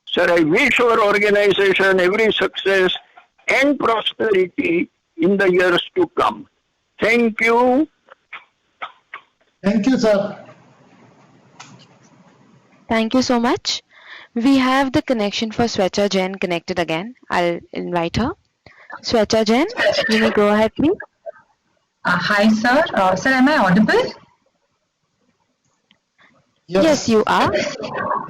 S9: Sir, I wish our organization every success and prosperity in the years to come. Thank you.
S3: Thank you, sir.
S1: Thank you so much. We have the connection for Swecha Jain connected again. I'll invite her. Swecha Jain, you may go ahead, please.
S10: Hi, sir. Sir, am I audible?
S1: Yes, you are.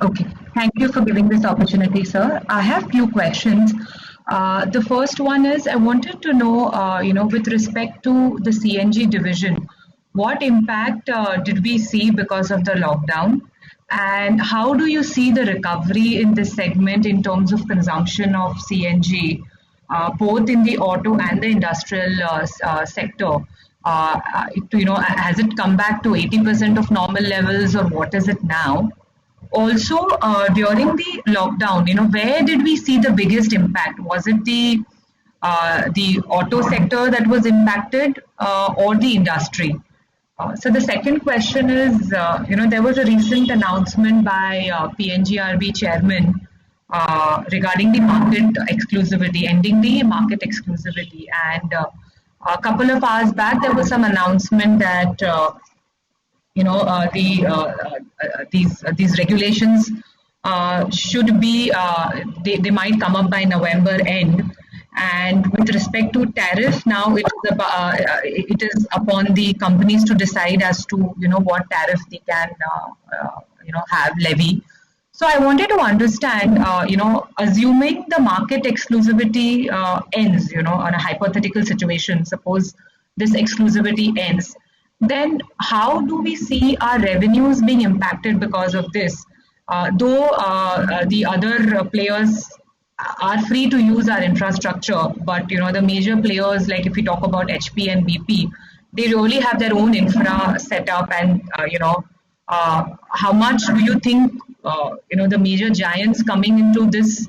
S10: Okay. Thank you for giving this opportunity, sir. I have few questions. The first one is I wanted to know, with respect to the CNG division, what impact did we see because of the lockdown? And how do you see the recovery in this segment in terms of consumption of CNG, both in the auto and the industrial sector? Has it come back to 80% of normal levels, or what is it now? Also, during the lockdown, where did we see the biggest impact? Was it the auto sector that was impacted, or the industry? So the second question is, there was a recent announcement by PNGRB chairman regarding the market exclusivity, ending the market exclusivity. And a couple of hours back, there was some announcement that, these regulations should be, they might come up by November end. And with respect to tariff, now it is upon the companies to decide as to what tariff they can have levy. So I wanted to understand, assuming the market exclusivity ends, on a hypothetical situation, suppose this exclusivity ends, then how do we see our revenues being impacted because of this? Though the other players are free to use our infrastructure, but the major players, like if we talk about HP and BP, they really have their own infra set up, and how much do you think the major giants coming into this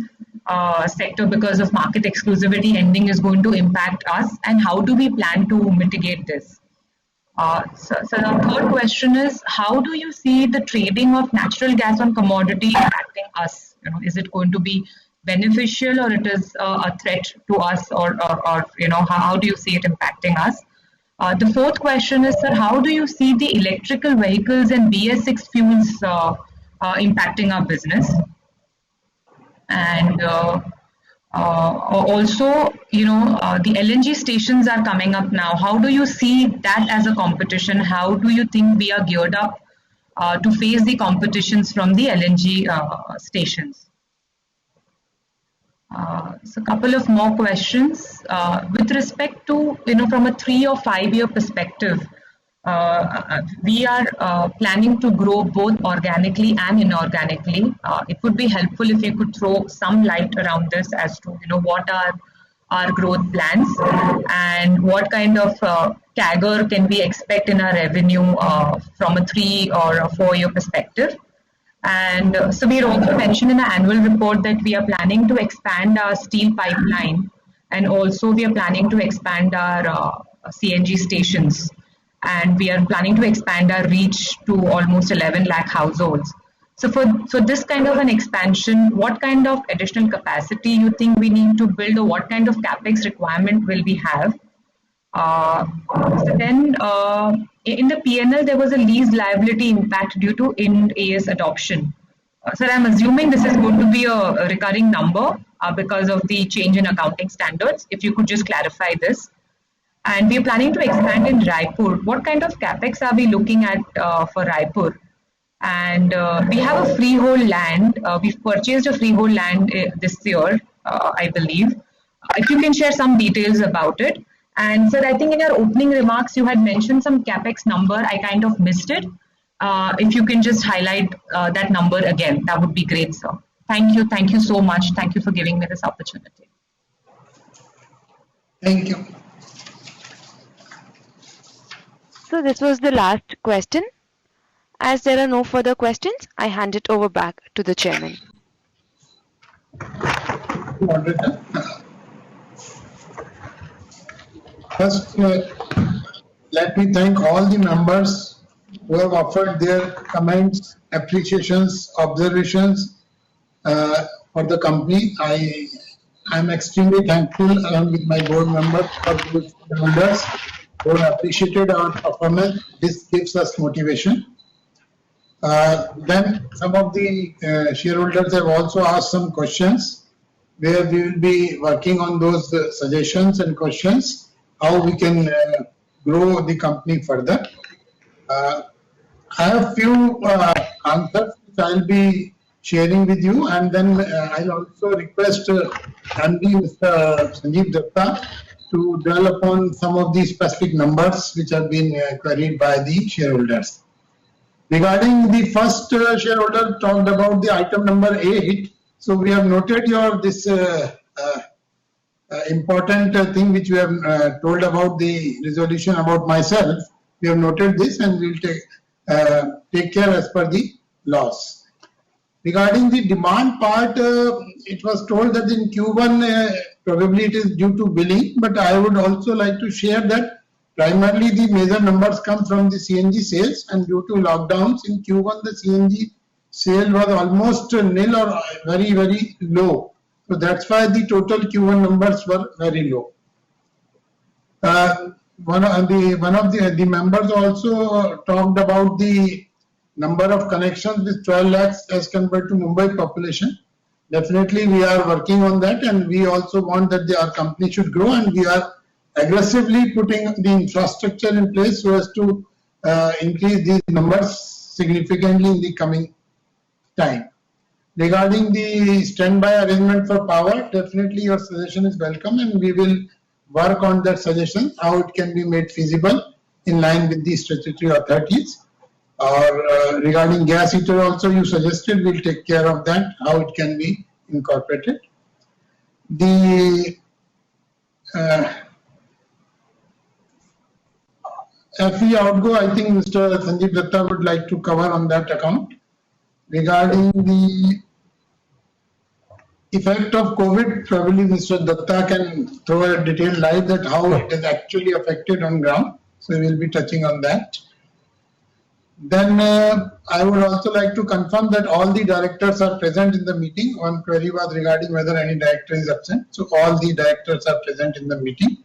S10: sector because of market exclusivity ending is going to impact us, and how do we plan to mitigate this? So the third question is, how do you see the trading of natural gas on commodity impacting us? Is it going to be beneficial, or it is a threat to us, or how do you see it impacting us? The fourth question is, sir, how do you see the electrical vehicles and BS6 fuels impacting our business? And also, the LNG stations are coming up now. How do you see that as a competition? How do you think we are geared up to face the competitions from the LNG stations? So a couple of more questions. With respect to, from a 3 or 5 year perspective, we are planning to grow both organically and inorganically. It would be helpful if you could throw some light around this as to, what are our growth plans and what kind of CAGR can we expect in our revenue from a 3 or a 4 year perspective. And Samir also mentioned in the annual report that we are planning to expand our steel pipeline, and also we are planning to expand our CNG stations, and we are planning to expand our reach to almost 11 lakh households. So for this kind of an expansion, what kind of additional capacity you think we need to build, or what kind of capex requirement will we have? So then in the PNL, there was a lease liability impact due to Ind AS adoption. Sir, I'm assuming this is going to be a recurring number because of the change in accounting standards. If you could just clarify this. And we're planning to expand in Raipur. What kind of capex are we looking at for Raipur? And we have a freehold land. We've purchased a freehold land this year, I believe. If you can share some details about it. And sir, I think in your opening remarks, you had mentioned some capex number. I kind of missed it. If you can just highlight that number again, that would be great, sir. Thank you. Thank you so much. Thank you for giving me this opportunity.
S3: Thank you.
S1: So this was the last question. As there are no further questions, I hand it over back to the chairman.
S3: Moderator. First, let me thank all the members who have offered their comments, appreciations, observations for the company. I am extremely thankful along with my board members for those shareholders who have appreciated our performance. This gives us motivation. Then some of the shareholders have also asked some questions where we will be working on those suggestions and questions, how we can grow the company further. I have few answers which I will be sharing with you, and then I'll also request MD Mr. Sanjeev Datta to dwell upon some of these specific numbers which have been queried by the shareholders. Regarding the first shareholder talked about the item number 8, so we have noted your this important thing which we have told about the resolution about myself. We have noted this and we will take care as per the laws. Regarding the demand part, it was told that in Q1 probably it is due to billing, but I would also like to share that primarily the major numbers come from the CNG sales, and due to lockdowns in Q1 the CNG sale was almost nil or very, very low. So that's why the total Q1 numbers were very low. One of the members also talked about the number of connections with 12 lakhs as compared to Mumbai population. Definitely we are working on that, and we also want that our company should grow, and we are aggressively putting the infrastructure in place so as to increase these numbers significantly in the coming time. Regarding the standby arrangement for power, definitely your suggestion is welcome, and we will work on that suggestion, how it can be made feasible in line with the statutory authorities. Or regarding gas heater also you suggested, we'll take care of that, how it can be incorporated. The FE outgo, I think Mr. Sanjeev Datta would like to cover on that account. Regarding the effect of COVID, probably Mr. Datta can throw a detailed light that how it is actually affected on ground. So we will be touching on that. Then I would also like to confirm that all the directors are present in the meeting. One query was regarding whether any director is absent. So all the directors are present in the meeting.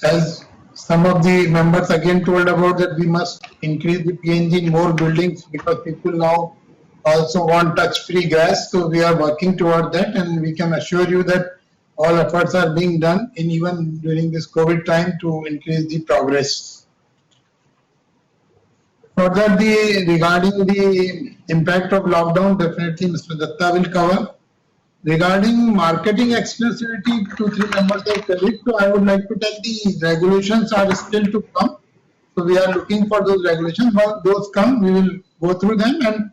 S3: As some of the members again told about that we must increase the PNG in more buildings because people now also want touch-free gas. So we are working toward that, and we can assure you that all efforts are being done in even during this COVID time to increase the progress. Further, regarding the impact of lockdown, definitely Mr. Datta will cover. Regarding marketing exclusivity, 2-3 members have said it, so I would like to tell the regulations are still to come. So we are looking for those regulations. Once those come, we will go through them. And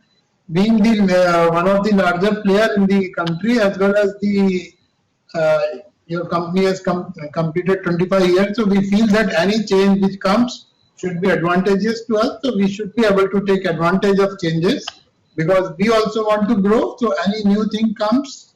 S3: being the one of the larger player in the country, as well as the your company has completed 25 years, so we feel that any change which comes should be advantageous to us. So we should be able to take advantage of changes because we also want to grow. So any new thing comes,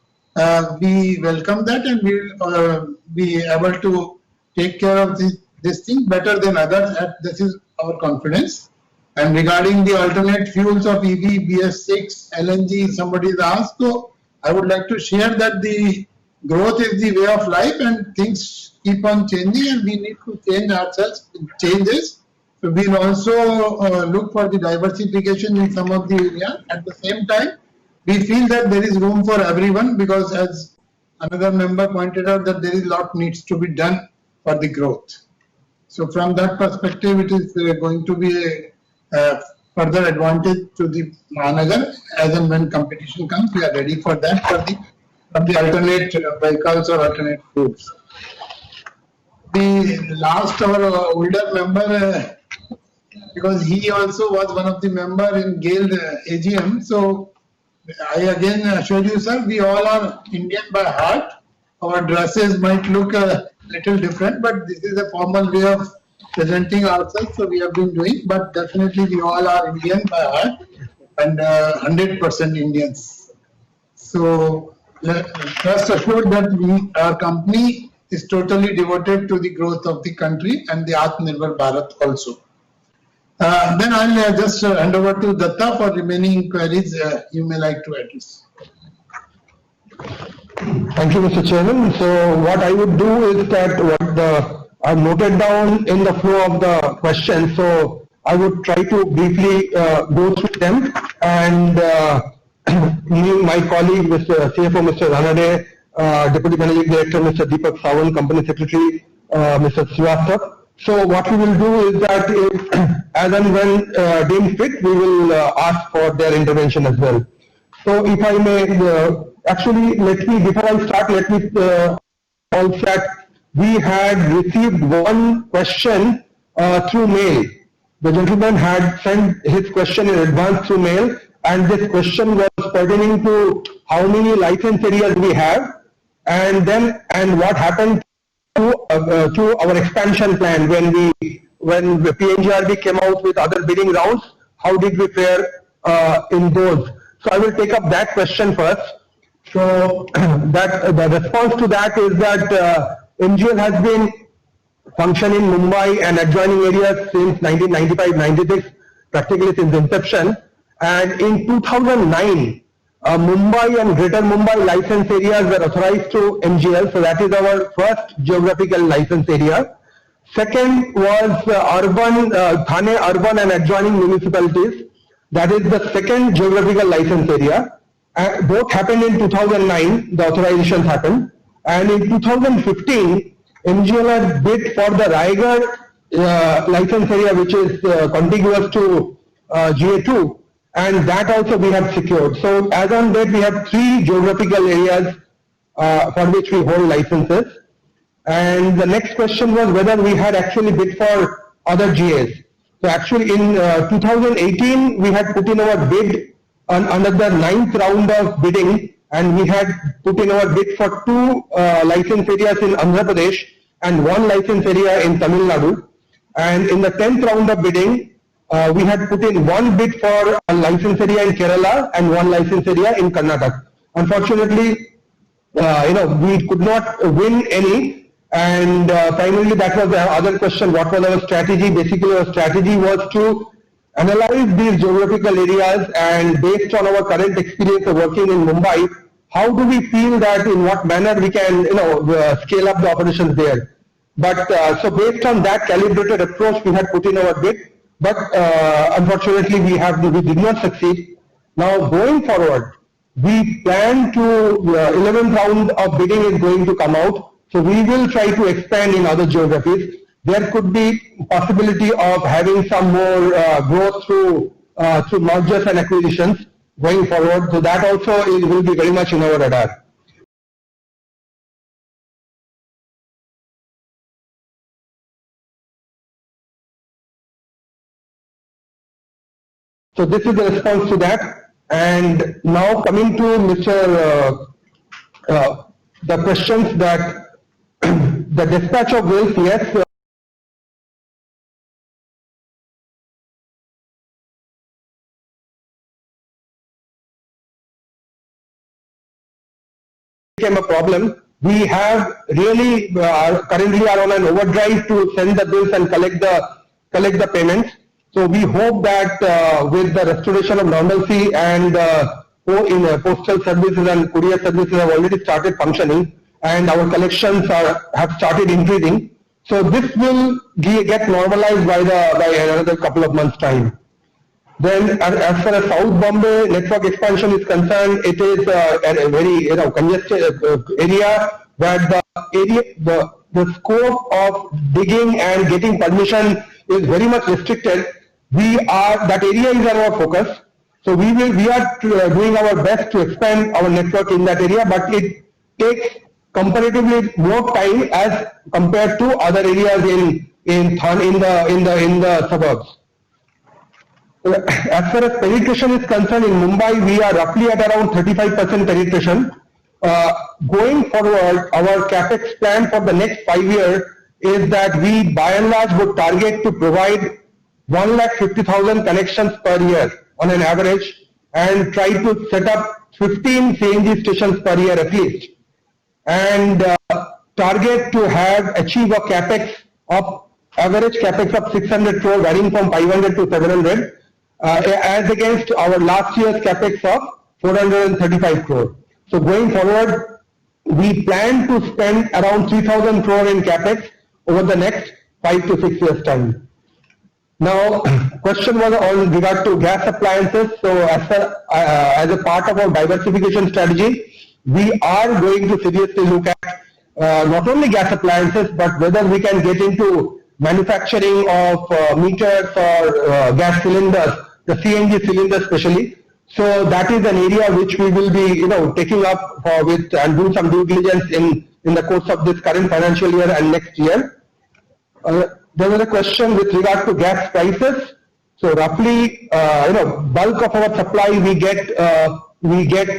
S3: we welcome that, and we will be able to take care of this thing better than others. This is our confidence. And regarding the alternate fuels of EV, BS6, LNG, somebody is asked. So I would like to share that the growth is the way of life, and things keep on changing, and we need to change ourselves. Changes. So we'll also look for the diversification in some of the areas. At the same time, we feel that there is room for everyone because, as another member pointed out, that there is a lot needs to be done for the growth. So from that perspective, it is going to be a further advantage to the Mahanagar. As and when competition comes, we are ready for that for the alternate vehicles or alternate fuels. The last, our older member, because he also was one of the member in GAIL AGM. So I again assure you, sir, we all are Indian by heart. Our dresses might look a little different, but this is a formal way of presenting ourselves. So we have been doing, but definitely we all are Indian by heart and 100% Indians. So rest assured that our company is totally devoted to the growth of the country and the Atmanirbhar Bharat also. Then I'll just hand over to Datta for remaining queries you may like to address.
S2: Thank you, Mr. Chairman. So what I would do is that I've noted down in the flow of the questions. So I would try to briefly go through them, and my colleague, Mr. CFO, Mr. Ranade, Deputy Managing Director, Mr. Deepak Sawant, Company Secretary, Mr. Srivastava. So what we will do is that as and when deemed fit, we will ask for their intervention as well. So if I may, actually, before I start, let me also that we had received one question through mail. The gentleman had sent his question in advance through mail, and this question was pertaining to how many license areas we have, and what happened to our expansion plan when the PNGRB came out with other bidding rounds. How did we fare in those? So I will take up that question first. So that the response to that is that MGL has been functioning in Mumbai and adjoining areas since 1995-96, practically since inception. And in 2009, Mumbai and Greater Mumbai license areas were authorized to MGL. So that is our first geographical license area. Second was Thane urban and adjoining municipalities. That is the second geographical license area. Both happened in 2009, the authorizations happened. And in 2015, MGL had bid for the Raigad license area, which is contiguous to GA2. And that also we have secured. So as on date, we have 3 geographical areas for which we hold licenses. And the next question was whether we had actually bid for other GAs. So actually in 2018, we had put in our bid on another 9th round of bidding, and we had put in our bid for 2 license areas in Andhra Pradesh, and 1 license area in Tamil Nadu. And in the 10th round of bidding, we had put in 1 bid for a license area in Kerala and 1 license area in Karnataka. Unfortunately, we could not win any, and primarily that was the other question. What was our strategy? Basically, our strategy was to analyze these geographical areas, and based on our current experience of working in Mumbai, how do we feel that in what manner we can, scale up the operations there. But so based on that calibrated approach, we had put in our bid, but unfortunately we did not succeed. Now going forward, we plan to 11th round of bidding is going to come out, so we will try to expand in other geographies. There could be possibility of having some more growth through mergers and acquisitions going forward. So that also will be very much in our radar. So this is the response to that. And now coming to Mr. The questions that the dispatch of wills, yes. Became a problem. We have really currently are on an overdrive to send the bills and collect the payments. So we hope that with the restoration of normalcy and postal services and courier services have already started functioning, and our collections have started increasing. So this will get normalized by another couple of months' time. Then, as far as South Bombay network expansion is concerned, it is a very congested area where the scope of digging and getting permission is very much restricted. That area is our focus. So we are doing our best to expand our network in that area, but it takes comparatively more time as compared to other areas in the suburbs. As far as penetration is concerned, in Mumbai we are roughly at around 35% penetration. Going forward, our capex plan for the next 5 years is that we by and large would target to provide 150,000 connections per year on an average, and try to set up 15 CNG stations per year at least, and target to achieve a average capex of 600 crore, varying from 500 to 700, as against our last year's capex of 435 crore. So going forward, we plan to spend around 3,000 crore in capex over the next 5 to 6 years time. Now, question was on regard to gas appliances. So as a part of our diversification strategy, we are going to seriously look at not only gas appliances, but whether we can get into manufacturing of meters or gas cylinders, the CNG cylinders especially. So that is an area which we will be taking up and do some due diligence in the course of this current financial year and next year. There was a question with regard to gas prices. So roughly, bulk of our supply we get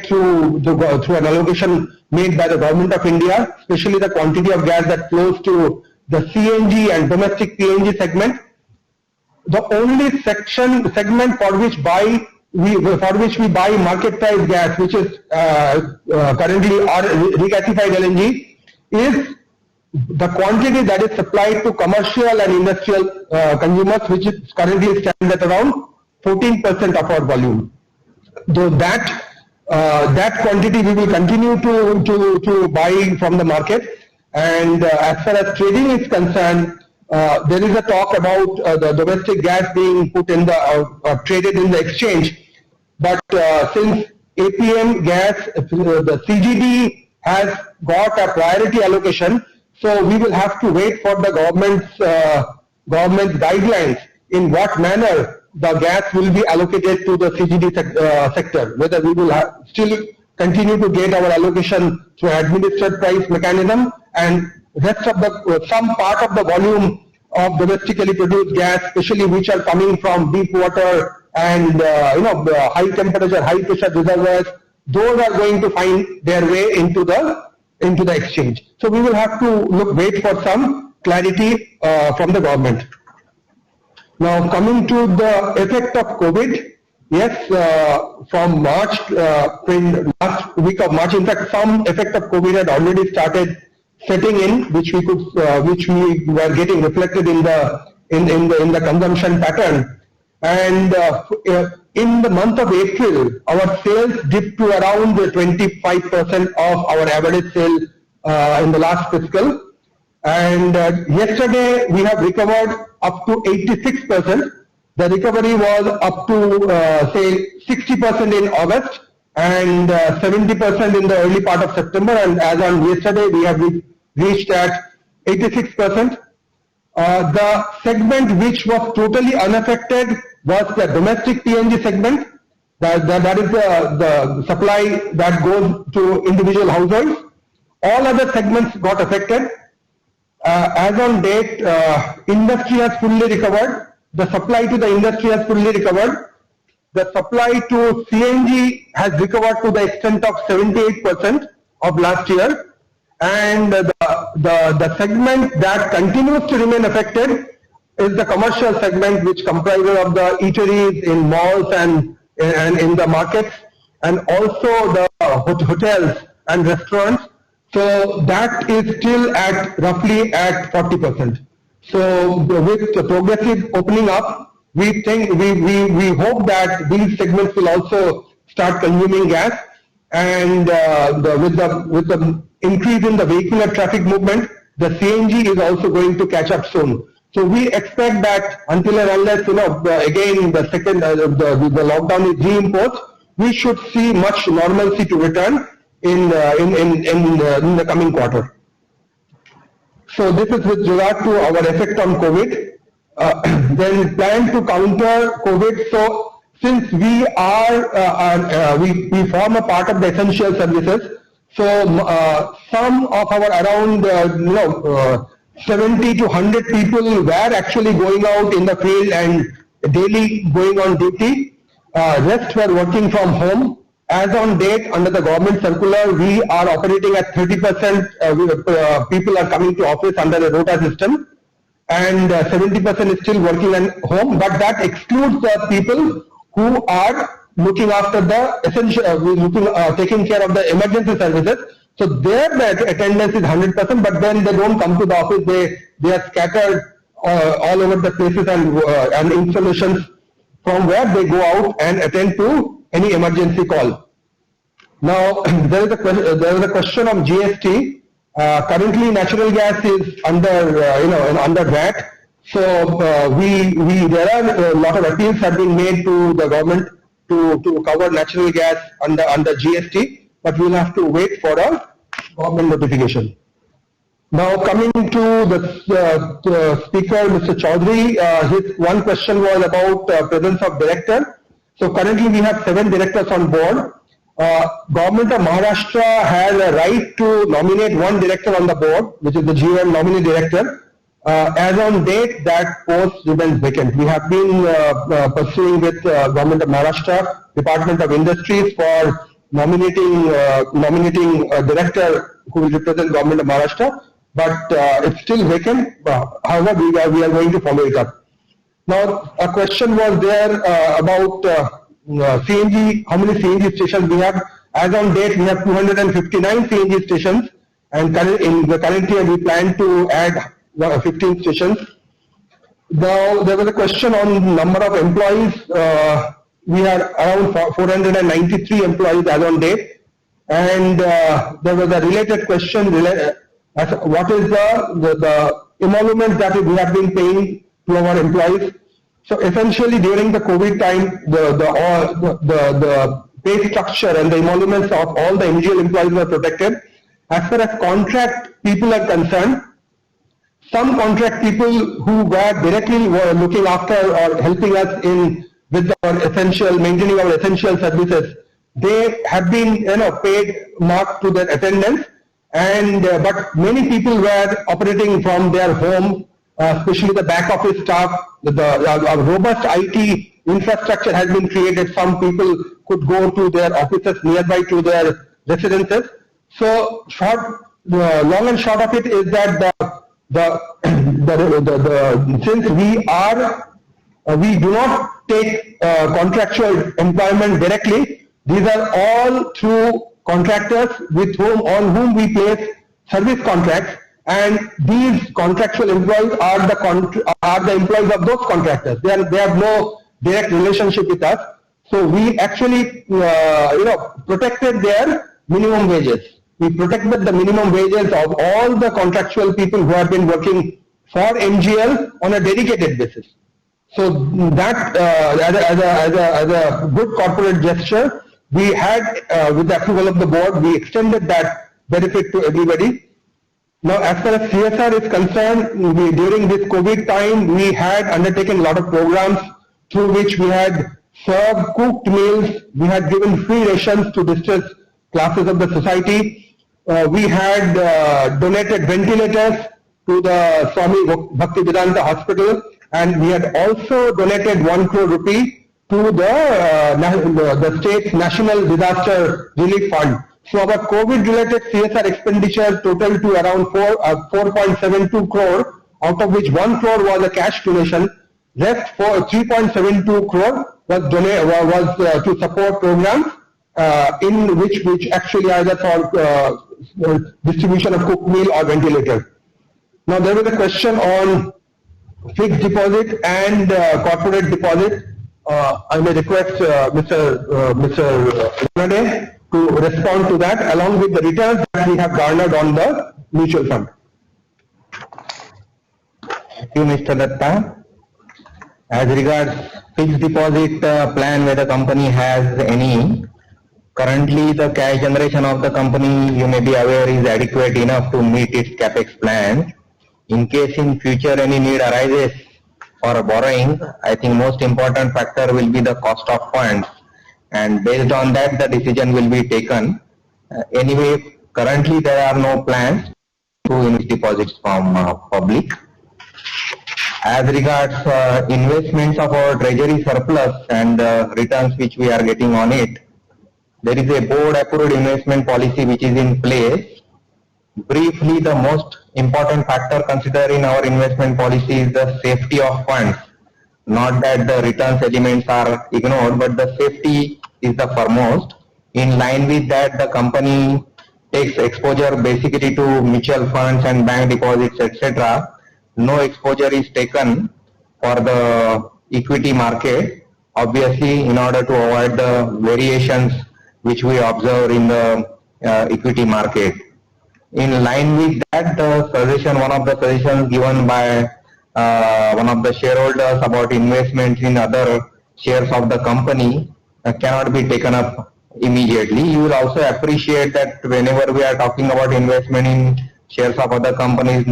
S2: through an allocation made by the Government of India, especially the quantity of gas that flows to the CNG and domestic PNG segment. The only segment for which we buy market price gas, which is currently regasified LNG, is the quantity that is supplied to commercial and industrial consumers, which is currently stands at around 14% of our volume. Though that quantity we will continue to buy from the market. And as far as trading is concerned, there is a talk about the domestic gas being put in traded in the exchange. But since APM gas, the CGD has got a priority allocation, so we will have to wait for the government's guidelines in what manner the gas will be allocated to the CGD sector. Whether we will still continue to get our allocation through administered price mechanism, and rest of some part of the volume of domestically produced gas, especially which are coming from deep water and high temperature, high pressure reservoirs, those are going to find their way into the into the exchange. So we will have to wait for some clarity from the government. Now coming to the effect of COVID, yes, from March, in last week of March, in fact, some effect of COVID had already started setting in, which we were getting reflected in the consumption pattern. And in the month of April, our sales dipped to around 25% of our average sale in the last fiscal. And yesterday we have recovered up to 86%. The recovery was up to say 60% in August and 70% in the early part of September. And as on yesterday, we have reached at 86%. The segment which was totally unaffected was the domestic PNG segment. That is the supply that goes to individual households. All other segments got affected. As on date, industry has fully recovered. The supply to the industry has fully recovered. The supply to CNG has recovered to the extent of 78% of last year. And the segment that continues to remain affected is the commercial segment, which comprises of the eateries in malls and in the markets, and also the hotels and restaurants. So that is still at roughly at 40%. So with the progressive opening up, we think we hope that these segments will also start consuming gas, and with the increase in the vehicular traffic movement, the CNG is also going to catch up soon. So we expect that until and unless again the lockdown is reimposed, we should see much normalcy to return in the coming quarter. So this is with regard to our effect on COVID. Then plan to counter COVID. So since we are we form a part of the essential services, so some of our around 70 to 100 people were actually going out in the field and daily going on duty. Rest were working from home. As on date, under the government circular, we are operating at 30%. People are coming to office under the rota system, and 70% is still working at home. But that excludes the people who are looking after the essential, taking care of the emergency services. So their attendance is 100%, but then they don't come to the office. They are scattered all over the places and installations from where they go out and attend to any emergency call. Now there is a question of GST. Currently, natural gas is under under VAT. So there are a lot of appeals have been made to the government to cover natural gas under GST, but we'll have to wait for a government notification. Now coming to the speaker, Mr. Chaudhary, his one question was about presence of director. So currently we have 7 directors on board. Government of Maharashtra has a right to nominate 1 director on the board, which is the GOM nominee director. As on date, that post remains vacant. We have been pursuing with Government of Maharashtra, Department of Industries for nominating a director who will represent Government of Maharashtra, but it's still vacant. However, we are going to follow it up. Now, a question was there about CNG, how many CNG stations we have. As on date, we have 259 CNG stations, and in the current year, we plan to add 15 stations. Now, there was a question on number of employees. We are around 493 employees as on date, and there was a related question as what is the emolument that we have been paying to our employees. So essentially, during the COVID time, the pay structure and the emoluments of all the individual employees were protected. As far as contract people are concerned, some contract people who were directly looking after or helping us with our maintaining our essential services, they have been paid marked to their attendance, and but many people were operating from their home, especially the back office staff. A robust IT infrastructure has been created. Some people could go to their offices nearby to their residences. So the long and short of it is that since we do not take contractual employment directly, these are all through contractors on whom we place service contracts, and these contractual employees are the employees of those contractors. They have no direct relationship with us. So we actually protected their minimum wages. We protected the minimum wages of all the contractual people who have been working for MGL on a dedicated basis. So that as a good corporate gesture, we had with the approval of the board, we extended that benefit to everybody. Now, as far as CSR is concerned, during this COVID time, we had undertaken a lot of programs through which we had served cooked meals, we had given free rations to distressed classes of the society. We had donated ventilators to the Swami Bhaktivedanta Hospital, and we had also donated 1 crore rupee to the state's National Disaster Relief Fund. So our COVID-related CSR expenditure totaled to around 4.72 crore, out of which 1 crore was a cash donation. Rest for 3.72 crore was to support programs in which actually either for distribution of cooked meal or ventilator. Now there was a question on fixed deposit and corporate deposit. I may request Mr. Renade to respond to that along with the returns that we have garnered on the mutual fund.
S11: Thank you, Mr. Datta. As regards fixed deposit plan where the company has any, currently the cash generation of the company, you may be aware, is adequate enough to meet its capex plans. In case in future any need arises for borrowing, I think most important factor will be the cost of funds, and based on that the decision will be taken. Anyway, currently there are no plans to invest deposits from public. As regards investments of our treasury surplus and returns which we are getting on it, there is a board approved investment policy which is in place. Briefly, the most important factor considered in our investment policy is the safety of funds. Not that the returns elements are ignored, but the safety is the foremost. In line with that, the company takes exposure basically to mutual funds and bank deposits, etc. No exposure is taken for the equity market, obviously in order to avoid the variations which we observe in the equity market. In line with that, one of the suggestions given by one of the shareholders about investments in other shares of the company cannot be taken up immediately. You will also appreciate that whenever we are talking about investment in shares of other companies,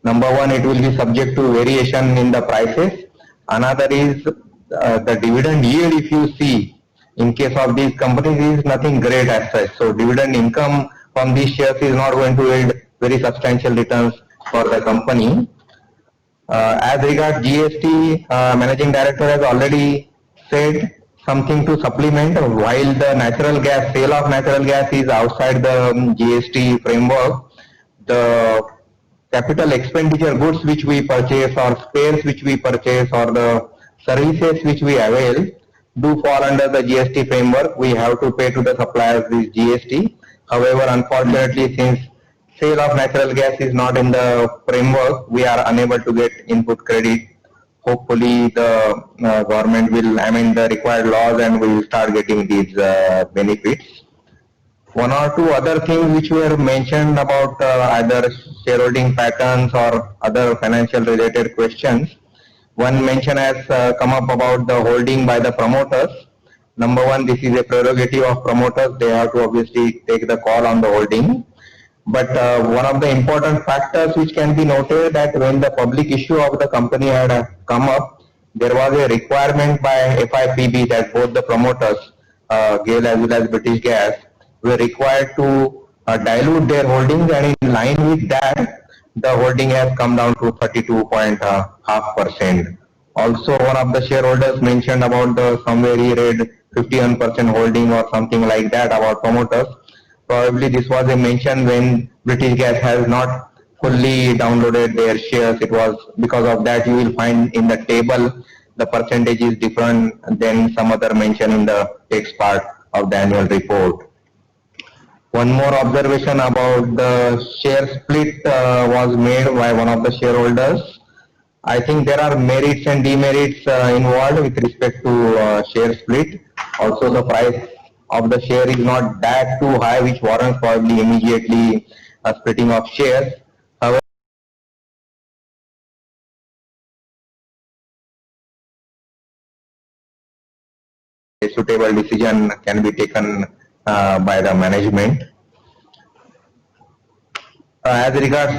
S11: number one, it will be subject to variation in the prices. Another is the dividend yield, if you see, in case of these companies, is nothing great as such. So dividend income from these shares is not going to yield very substantial returns for the company. As regards GST, Managing Director has already said something to supplement. While the natural gas, sale of natural gas is outside the GST framework, the capital expenditure goods which we purchase or spares which we purchase or the services which we avail do fall under the GST framework. We have to pay to the suppliers this GST. However, unfortunately, since sale of natural gas is not in the framework, we are unable to get input credit. Hopefully, the government will amend the required laws and we will start getting these benefits. One or two other things which were mentioned about either shareholding patterns or other financial related questions. One mention has come up about the holding by the promoters. Number one, this is a prerogative of promoters. They have to obviously take the call on the holding. But one of the important factors which can be noted that when the public issue of the company had come up, there was a requirement by FIPB that both the promoters, GAIL as well as British Gas, were required to dilute their holdings, and in line with that, the holding has come down to 32.5%. Also, one of the shareholders mentioned about the somewhere he read 51% holding or something like that about promoters. Probably this was a mention when British Gas has not fully downloaded their shares. It was because of that you will find in the table the percentage is different than some other mention in the text part of the annual report. One more observation about the share split was made by one of the shareholders. I think there are merits and demerits involved with respect to share split. Also, the price of the share is not that too high, which warrants probably immediately splitting of shares. However, a suitable decision can be taken by the management. As regards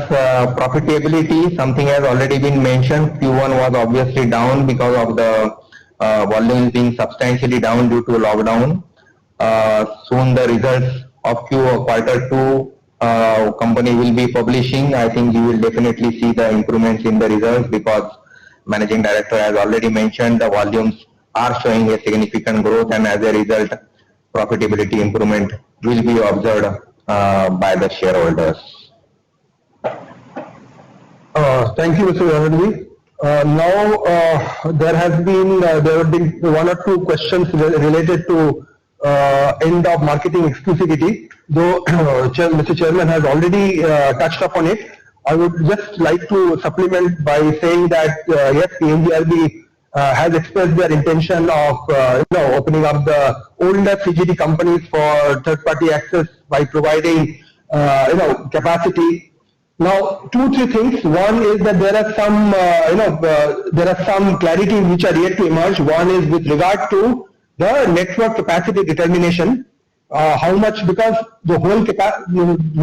S11: profitability, something has already been mentioned. Q1 was obviously down because of the volumes being substantially down due to lockdown. Soon the results of quarter 2 company will be publishing. I think you will definitely see the improvements in the results because Managing Director has already mentioned the volumes are showing a significant growth, and as a result profitability improvement will be observed by the shareholders.
S2: Thank you, Mr. Banerjee. Now there have been one or two questions related to end of marketing exclusivity. Though Mr. Chairman has already touched upon it, I would just like to supplement by saying that yes, PNGRB has expressed their intention of opening up the older CGD companies for third-party access by providing capacity. Now, 2-3 things. One is that there are some there are some clarity which are yet to emerge. One is with regard to the network capacity determination. How much, because the whole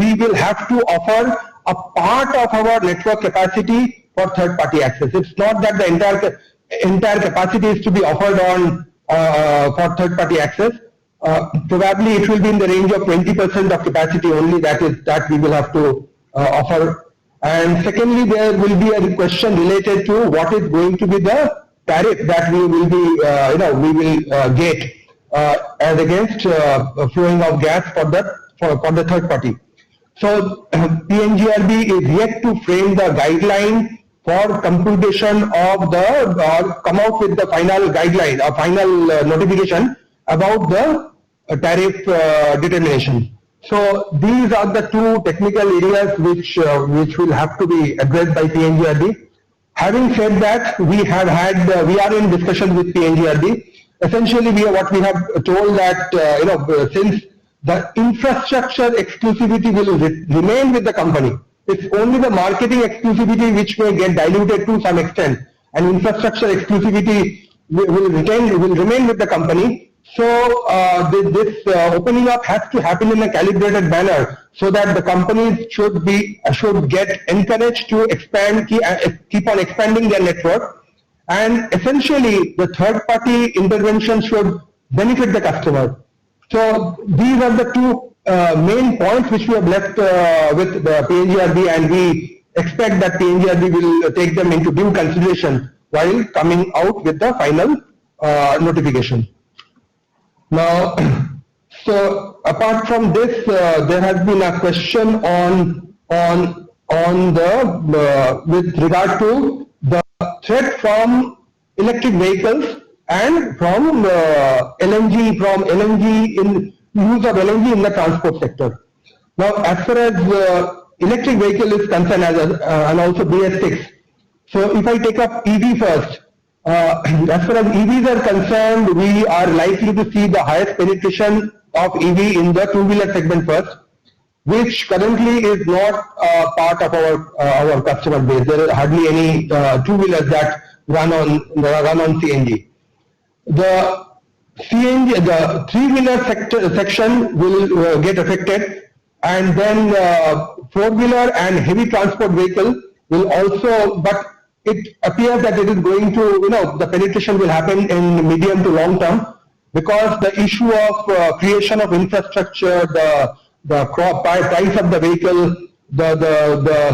S2: we will have to offer a part of our network capacity for third-party access. It's not that the entire capacity is to be offered on for third-party access. Probably it will be in the range of 20% of capacity only that we will have to offer. And secondly, there will be a question related to what is going to be the tariff that we will be get as against flowing of gas for the third party. So PNGRB is yet to frame the guideline for computation of or come out with the final guideline or final notification about the tariff determination. So these are the two technical areas which will have to be addressed by PNGRB. Having said that, we are in discussion with PNGRB. Essentially, what we have told that since the infrastructure exclusivity will remain with the company, it's only the marketing exclusivity which may get diluted to some extent, and infrastructure exclusivity will remain with the company. So this opening up has to happen in a calibrated manner so that the companies should get encouraged to keep on expanding their network, and essentially the third party intervention should benefit the customer. So these are the two main points which we have left with the PNGRB, and we expect that PNGRB will take them into due consideration while coming out with the final notification. Now, so apart from this, there has been a question with regard to the threat from electric vehicles and from LNG in use of LNG in the transport sector. Now, as far as electric vehicle is concerned, and also BS6. So if I take up EV first. As far as EVs are concerned, we are likely to see the highest penetration of EV in the two-wheeler segment first, which currently is not part of our customer base. There are hardly any two-wheelers that run on CNG. The CNG, the three-wheeler section will get affected, and then four-wheeler and heavy transport vehicle will also, but it appears that it is going to, the penetration will happen in medium to long term, because the issue of creation of infrastructure, the price of the vehicle, the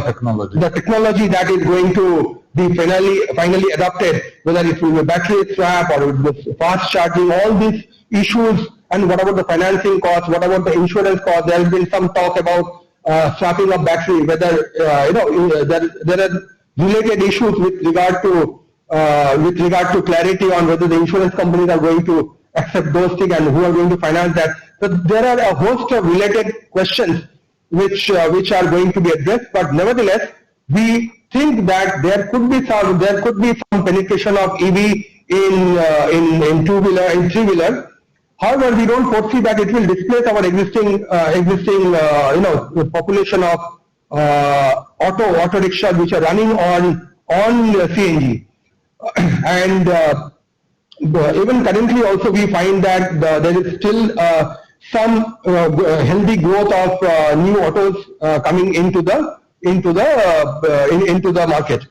S2: technology that is going to be finally adopted, whether it will be battery swap or it will be fast charging, all these issues
S11: And what about the financing cost? What about the insurance cost? There has been some talk about swapping of battery, whether there are related issues with regard to clarity on whether the insurance companies are going to accept those things and who are going to finance that. So there are a host of related questions which are going to be addressed. But nevertheless, we think that there could be some penetration of EV in two-wheeler and three-wheeler. However, we don't foresee that it will displace our existing population of auto rickshaws which are running on CNG. And even currently also we find that there is still some healthy growth of new autos coming into the market.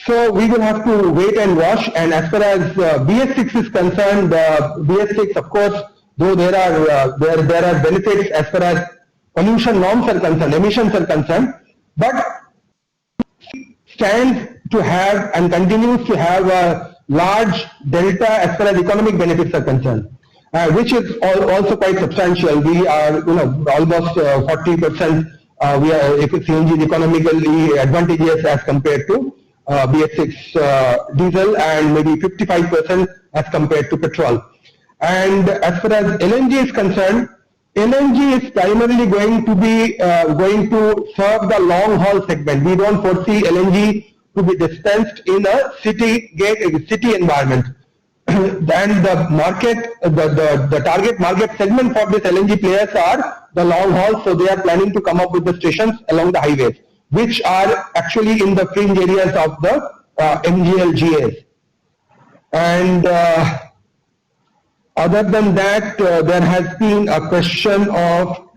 S11: So we will have to wait and watch. And as far as BS6 is concerned, BS6, of course, though there are benefits as far as pollution norms are concerned, emissions are concerned, but stands to have and continues to have a large delta as far as economic benefits are concerned, which is also quite substantial. We are, almost 40%. We are CNG is economically advantageous as compared to BS6 diesel, and maybe 55% as compared to petrol. And as far as LNG is concerned, LNG is primarily going to serve the long haul segment. We don't foresee LNG to be dispensed in a city environment. And the market, the target market segment for this LNG players are the long haul. So they are planning to come up with the stations along the highways, which are actually in the fringe areas of the MGL-GAs. And other than that, there has been a question on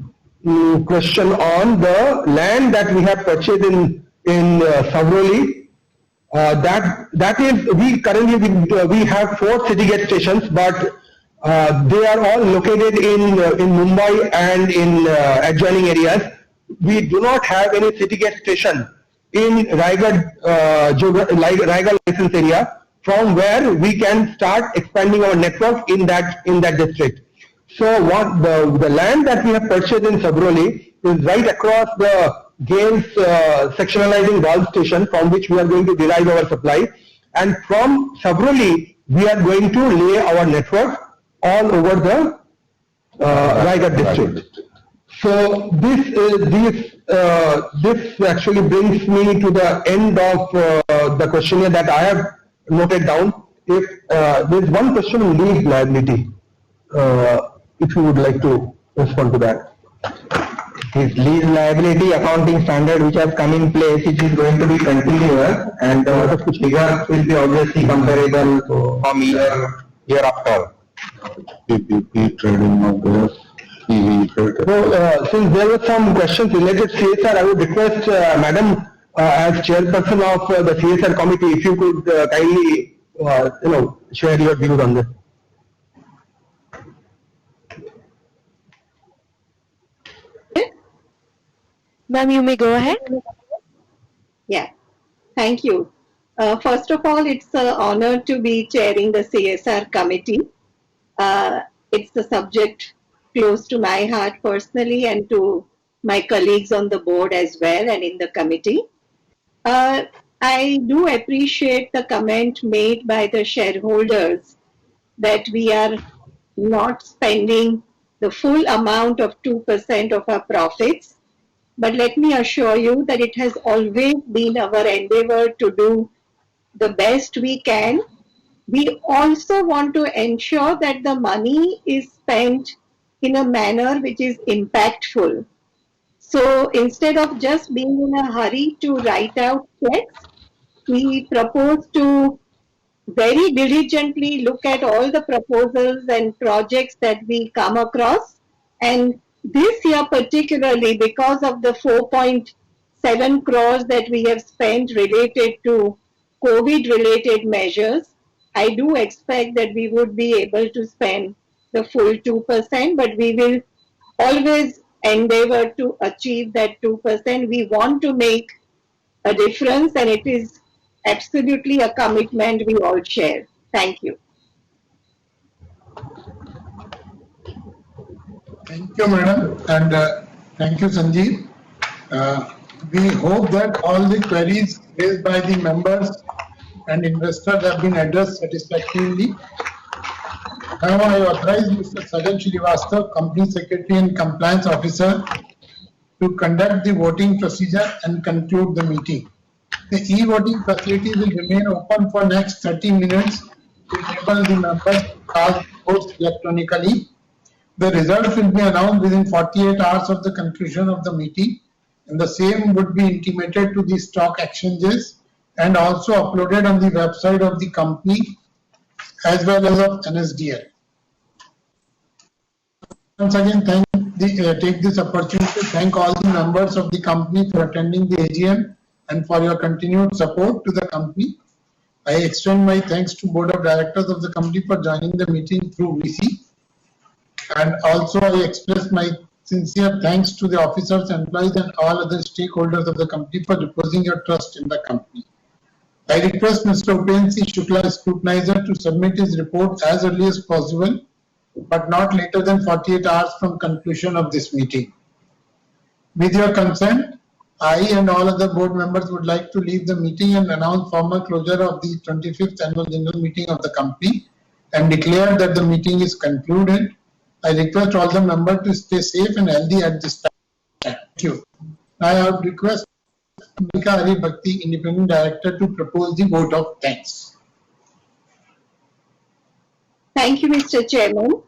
S11: the land that we have purchased in Savroli. That is, we have 4 city gate stations, but they are all located in Mumbai and in adjoining areas. We do not have any city gate station in Raigad license area, from where we can start expanding our network in that district. So the land that we have purchased in Savroli is right across the GAIL's sectionalizing valve station, from which we are going to derive our supply. And from Savroli, we are going to lay our network all over the Raigad district. So this actually brings me to the end of the questionnaire that I have noted down. If there is one question on lease liability, if you would like to respond to that.
S2: This lease liability accounting standard which has come in place, it is going to be continuous, and the figures will be obviously comparable from year after.
S11: PPP trading of the EV. So, since there were some questions related to CSR, I would request Madam, as chairperson of the CSR committee, if you could kindly, share your views on this.
S1: Ma'am, you may go ahead.
S12: Yeah, thank you. First of all, it's an honor to be chairing the CSR committee. It's a subject close to my heart personally and to my colleagues on the board as well and in the committee. I do appreciate the comment made by the shareholders that we are not spending the full amount of 2% of our profits. But let me assure you that it has always been our endeavor to do the best we can. We also want to ensure that the money is spent in a manner which is impactful. So instead of just being in a hurry to write out checks, we propose to very diligently look at all the proposals and projects that we come across. And this year particularly, because of the 4.7 crores that we have spent related to COVID-related measures, I do expect that we would be able to spend the full 2%, but we will always endeavor to achieve that 2%. We want to make a difference, and it is absolutely a commitment we all share. Thank you.
S3: Thank you, madam, and thank you, Sanjeev. We hope that all the queries raised by the members and investors have been addressed satisfactorily. Now I authorize Mr. Sajan Srivastava, Company Secretary and Compliance Officer, to conduct the voting procedure and conclude the meeting. The e-voting facility will remain open for next 30 minutes to enable the members to cast votes electronically. The results will be announced within 48 hours of the conclusion of the meeting, and the same would be intimated to the stock exchanges and also uploaded on the website of the company as well as of NSDL. Once again, take this opportunity to thank all the members of the company for attending the AGM and for your continued support to the company. I extend my thanks to Board of Directors of the company for joining the meeting through VC. And also I express my sincere thanks to the officers, employees and all other stakeholders of the company for reposing your trust in the company. I request Mr. Upensi Shukla, scrutinizer, to submit his report as early as possible, but not later than 48 hours from conclusion of this meeting. With your consent, I and all other board members would like to leave the meeting and announce formal closure of the 25th annual general meeting of the company and declare that the meeting is concluded. I request all the members to stay safe and healthy at this time. Thank you. I would request Ambika Hari Bhakti, Independent Director, to propose the vote of thanks.
S12: Thank you, Mr. Chairman.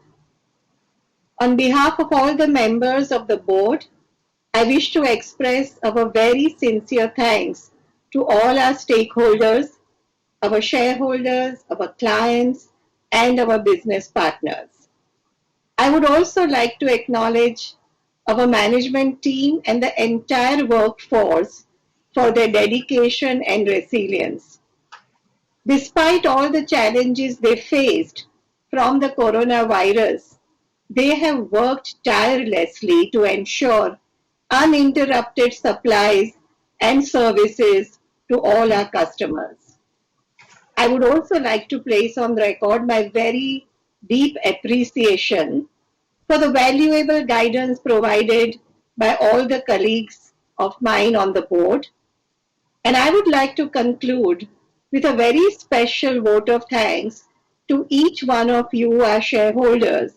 S12: On behalf of all the members of the board, I wish to express our very sincere thanks to all our stakeholders, our shareholders, our clients, and our business partners. I would also like to acknowledge our management team and the entire workforce for their dedication and resilience. Despite all the challenges they faced from the coronavirus, they have worked tirelessly to ensure uninterrupted supplies and services to all our customers. I would also like to place on record my very deep appreciation for the valuable guidance provided by all the colleagues of mine on the board. And I would like to conclude with a very special vote of thanks to each one of you, our shareholders,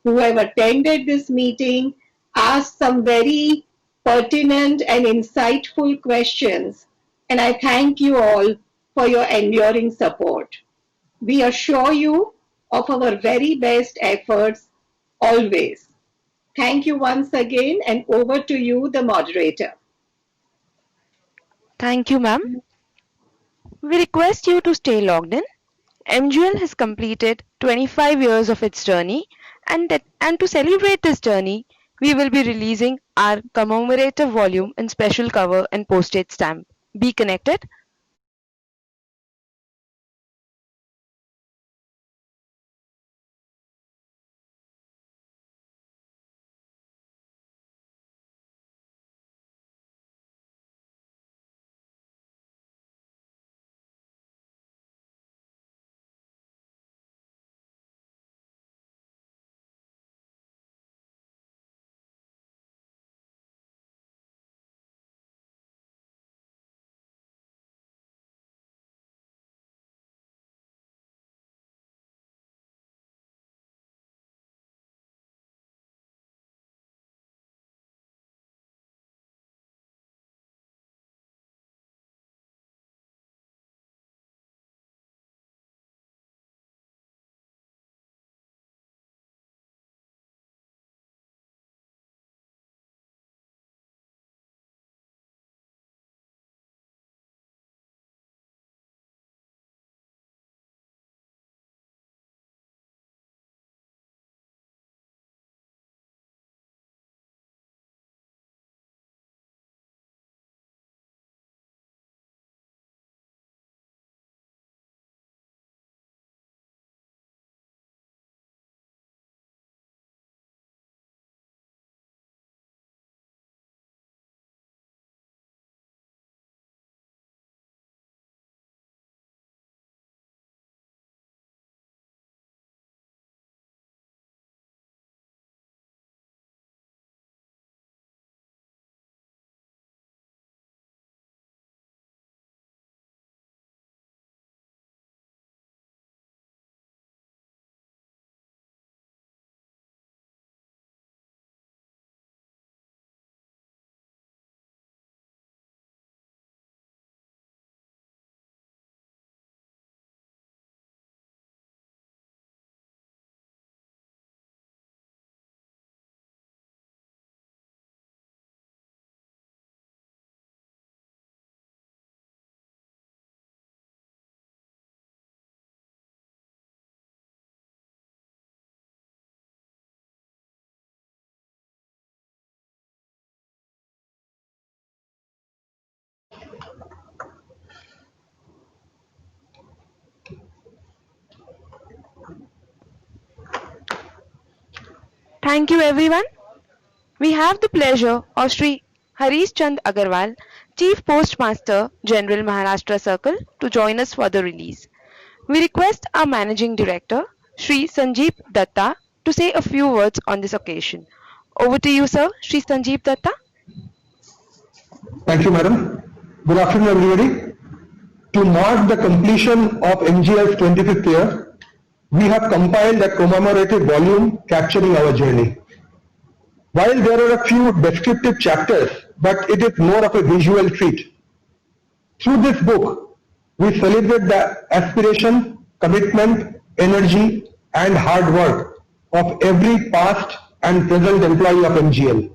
S12: who have attended this meeting, asked some very pertinent and insightful questions, and I thank you all for your enduring support. We assure you of our very best efforts always. Thank you once again, and over to you, the moderator.
S1: Thank you, ma'am. We request you to stay logged in. MGL has completed 25 years of its journey, and to celebrate this journey, we will be releasing our commemorative volume in special cover and postage stamp. Be connected. Thank you everyone. We have the pleasure of Sri Harish Chand Agarwal, Chief Postmaster General Maharashtra Circle, to join us for the release. We request our Managing Director, Sri Sanjeev Datta, to say a few words on this occasion. Over to you, sir, Sri Sanjeev Datta.
S2: Thank you, madam. Good afternoon, everybody. To mark the completion of MGL's 25th year, we have compiled a commemorative volume capturing our journey. While there are a few descriptive chapters, but it is more of a visual treat. Through this book, we celebrate the aspiration, commitment, energy, and hard work of every past and present employee of MGL.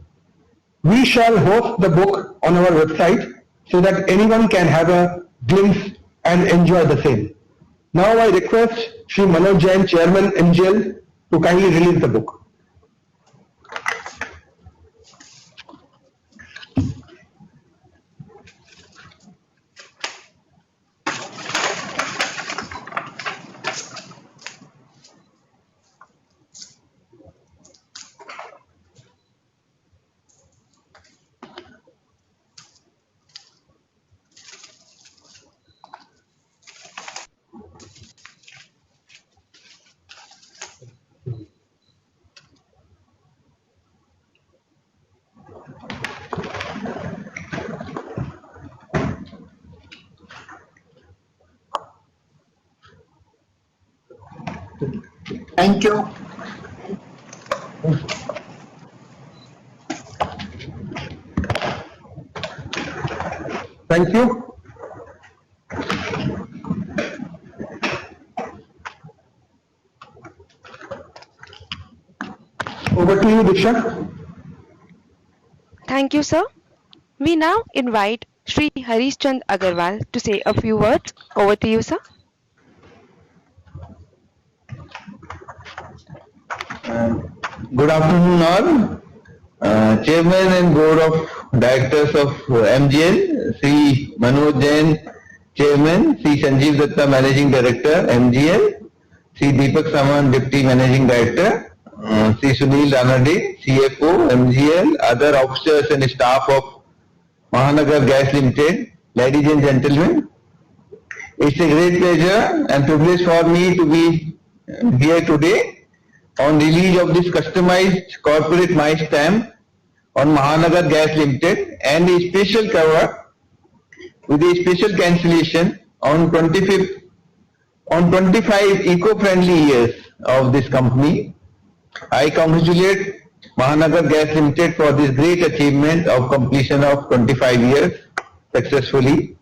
S2: We shall host the book on our website so that anyone can have a glimpse and enjoy the same. Now I request Shri Manoj Jain, Chairman MGL, to kindly release the book.
S3: Thank you.
S2: Thank you. Over to you, Diksha.
S1: Thank you, sir. We now invite Sri Harish Chand Agarwal to say a few words. Over to you, sir.
S11: Good afternoon all. Chairman and Board of Directors of MGL, Sri Manoj Jain, Chairman, Sri Sanjeev Datta, Managing Director, MGL, Sri Deepak Saman, Deputy Managing Director, Sri Sunil Ranade, CFO, MGL, other officers and staff of Mahanagar Gas Limited, ladies and gentlemen. It's a great pleasure and privilege for me to be here today on release of this customized corporate my stamp on Mahanagar Gas Limited and a special cover with a special cancellation on 25 eco-friendly years of this company. I congratulate Mahanagar Gas Limited for this great achievement of completion of 25 years successfully.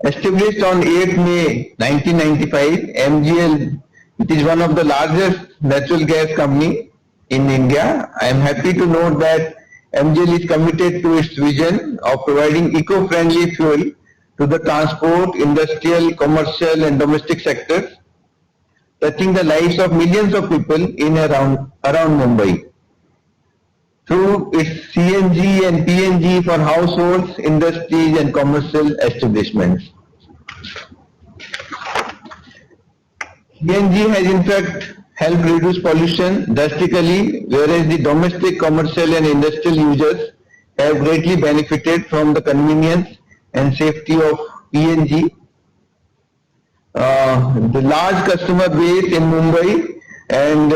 S11: Established on 8 May 1995, MGL, it is one of the largest natural gas company in India. I am happy to note that MGL is committed to its vision of providing eco-friendly fuel to the transport, industrial, commercial and domestic sectors, touching the lives of millions of people in around Mumbai. Through its CNG and PNG for households, industries and commercial establishments. CNG has in fact helped reduce pollution drastically, whereas the domestic, commercial and industrial users have greatly benefited from the convenience and safety of PNG. The large customer base in Mumbai and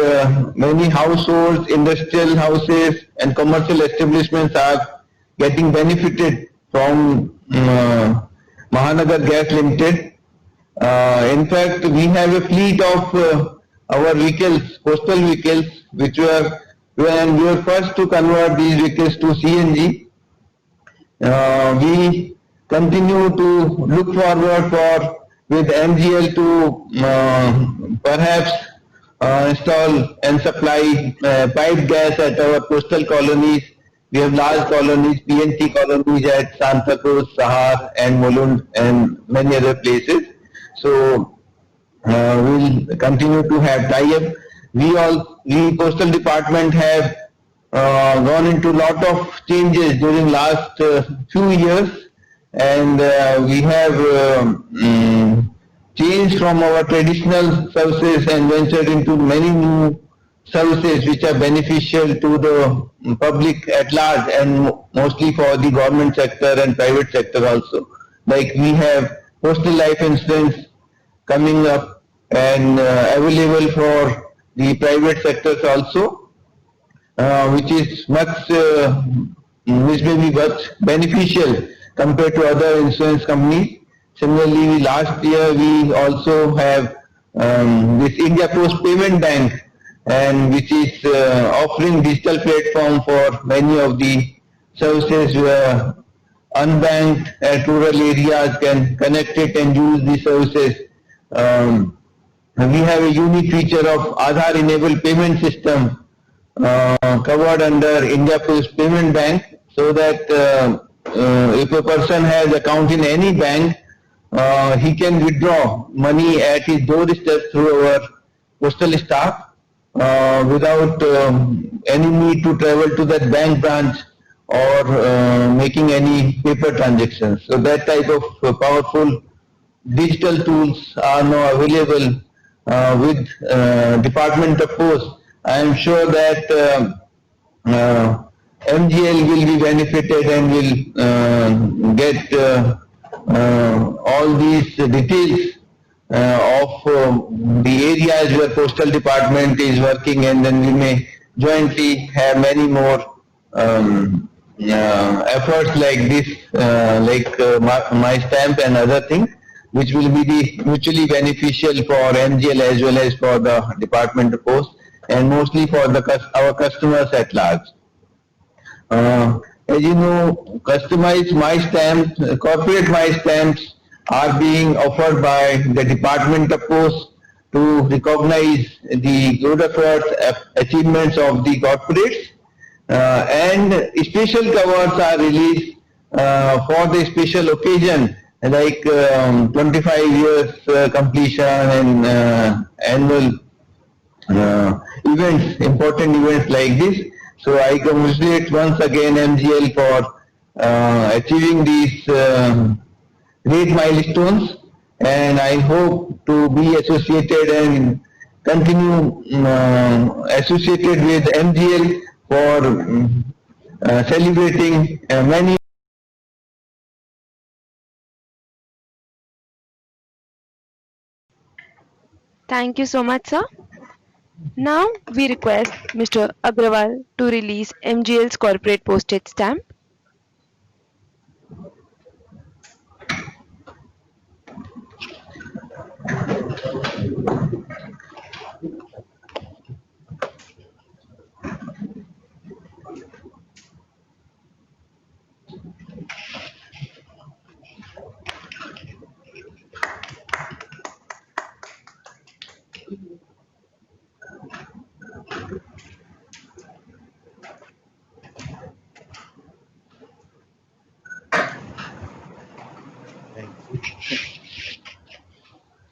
S11: many households, industrial houses and commercial establishments are getting benefited from Mahanagar Gas Limited. In fact, we have a fleet of our vehicles, postal vehicles, which were, when we were first to convert these vehicles to CNG. We continue to look forward for with MGL to perhaps install and supply piped gas at our coastal colonies. We have large colonies, PNT colonies at Santa Cruz, Sahar and Mulund and many other places. So we'll continue to have tie-up. We postal department have gone into lot of changes during last few years, and we have changed from our traditional services and ventured into many new services which are beneficial to the public at large and mostly for the government sector and private sector also. Like we have postal life insurance coming up and available for the private sectors also, which is which may be much beneficial compared to other insurance companies. Similarly, last year we also have this India Post Payment Bank, and which is offering digital platform for many of the services where unbanked at rural areas can connect it and use the services. We have a unique feature of Aadhaar enabled payment system covered under India Post Payment Bank, so that if a person has account in any bank, he can withdraw money at his doorstep through our postal staff without any need to travel to that bank branch or making any paper transactions. So that type of powerful digital tools are now available with Department of Post. I am sure that MGL will be benefited and will get all these details of the areas where postal department is working, and then we may jointly have many more efforts like this, like My Stamp and other things, which will be mutually beneficial for MGL as well as for the Department of Post, and mostly for our customers at large. As you know, customized My Stamps, corporate My Stamps are being offered by the Department of Post to recognize the good efforts, achievements of the corporates, and special covers are released for the special occasion, like 25 years completion and annual events, important events like this. So I congratulate once again MGL for achieving these great milestones, and I hope to be associated and continue associated with MGL for celebrating many.
S1: Thank you so much, sir. Now we request Mr. Agrawal to release MGL's corporate postage stamp.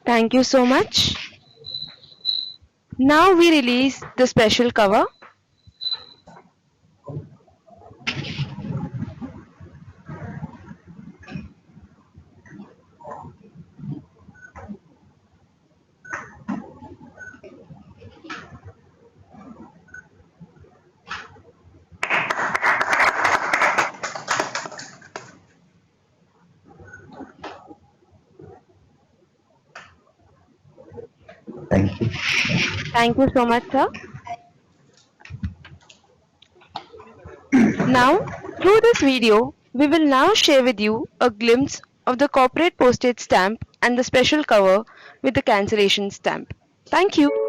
S1: Thank you so much. Now we release the special cover.
S11: Thank you.
S1: Thank you so much, sir. Now, through this video, we will now share with you a glimpse of the corporate postage stamp and the special cover with the cancellation stamp. Thank you.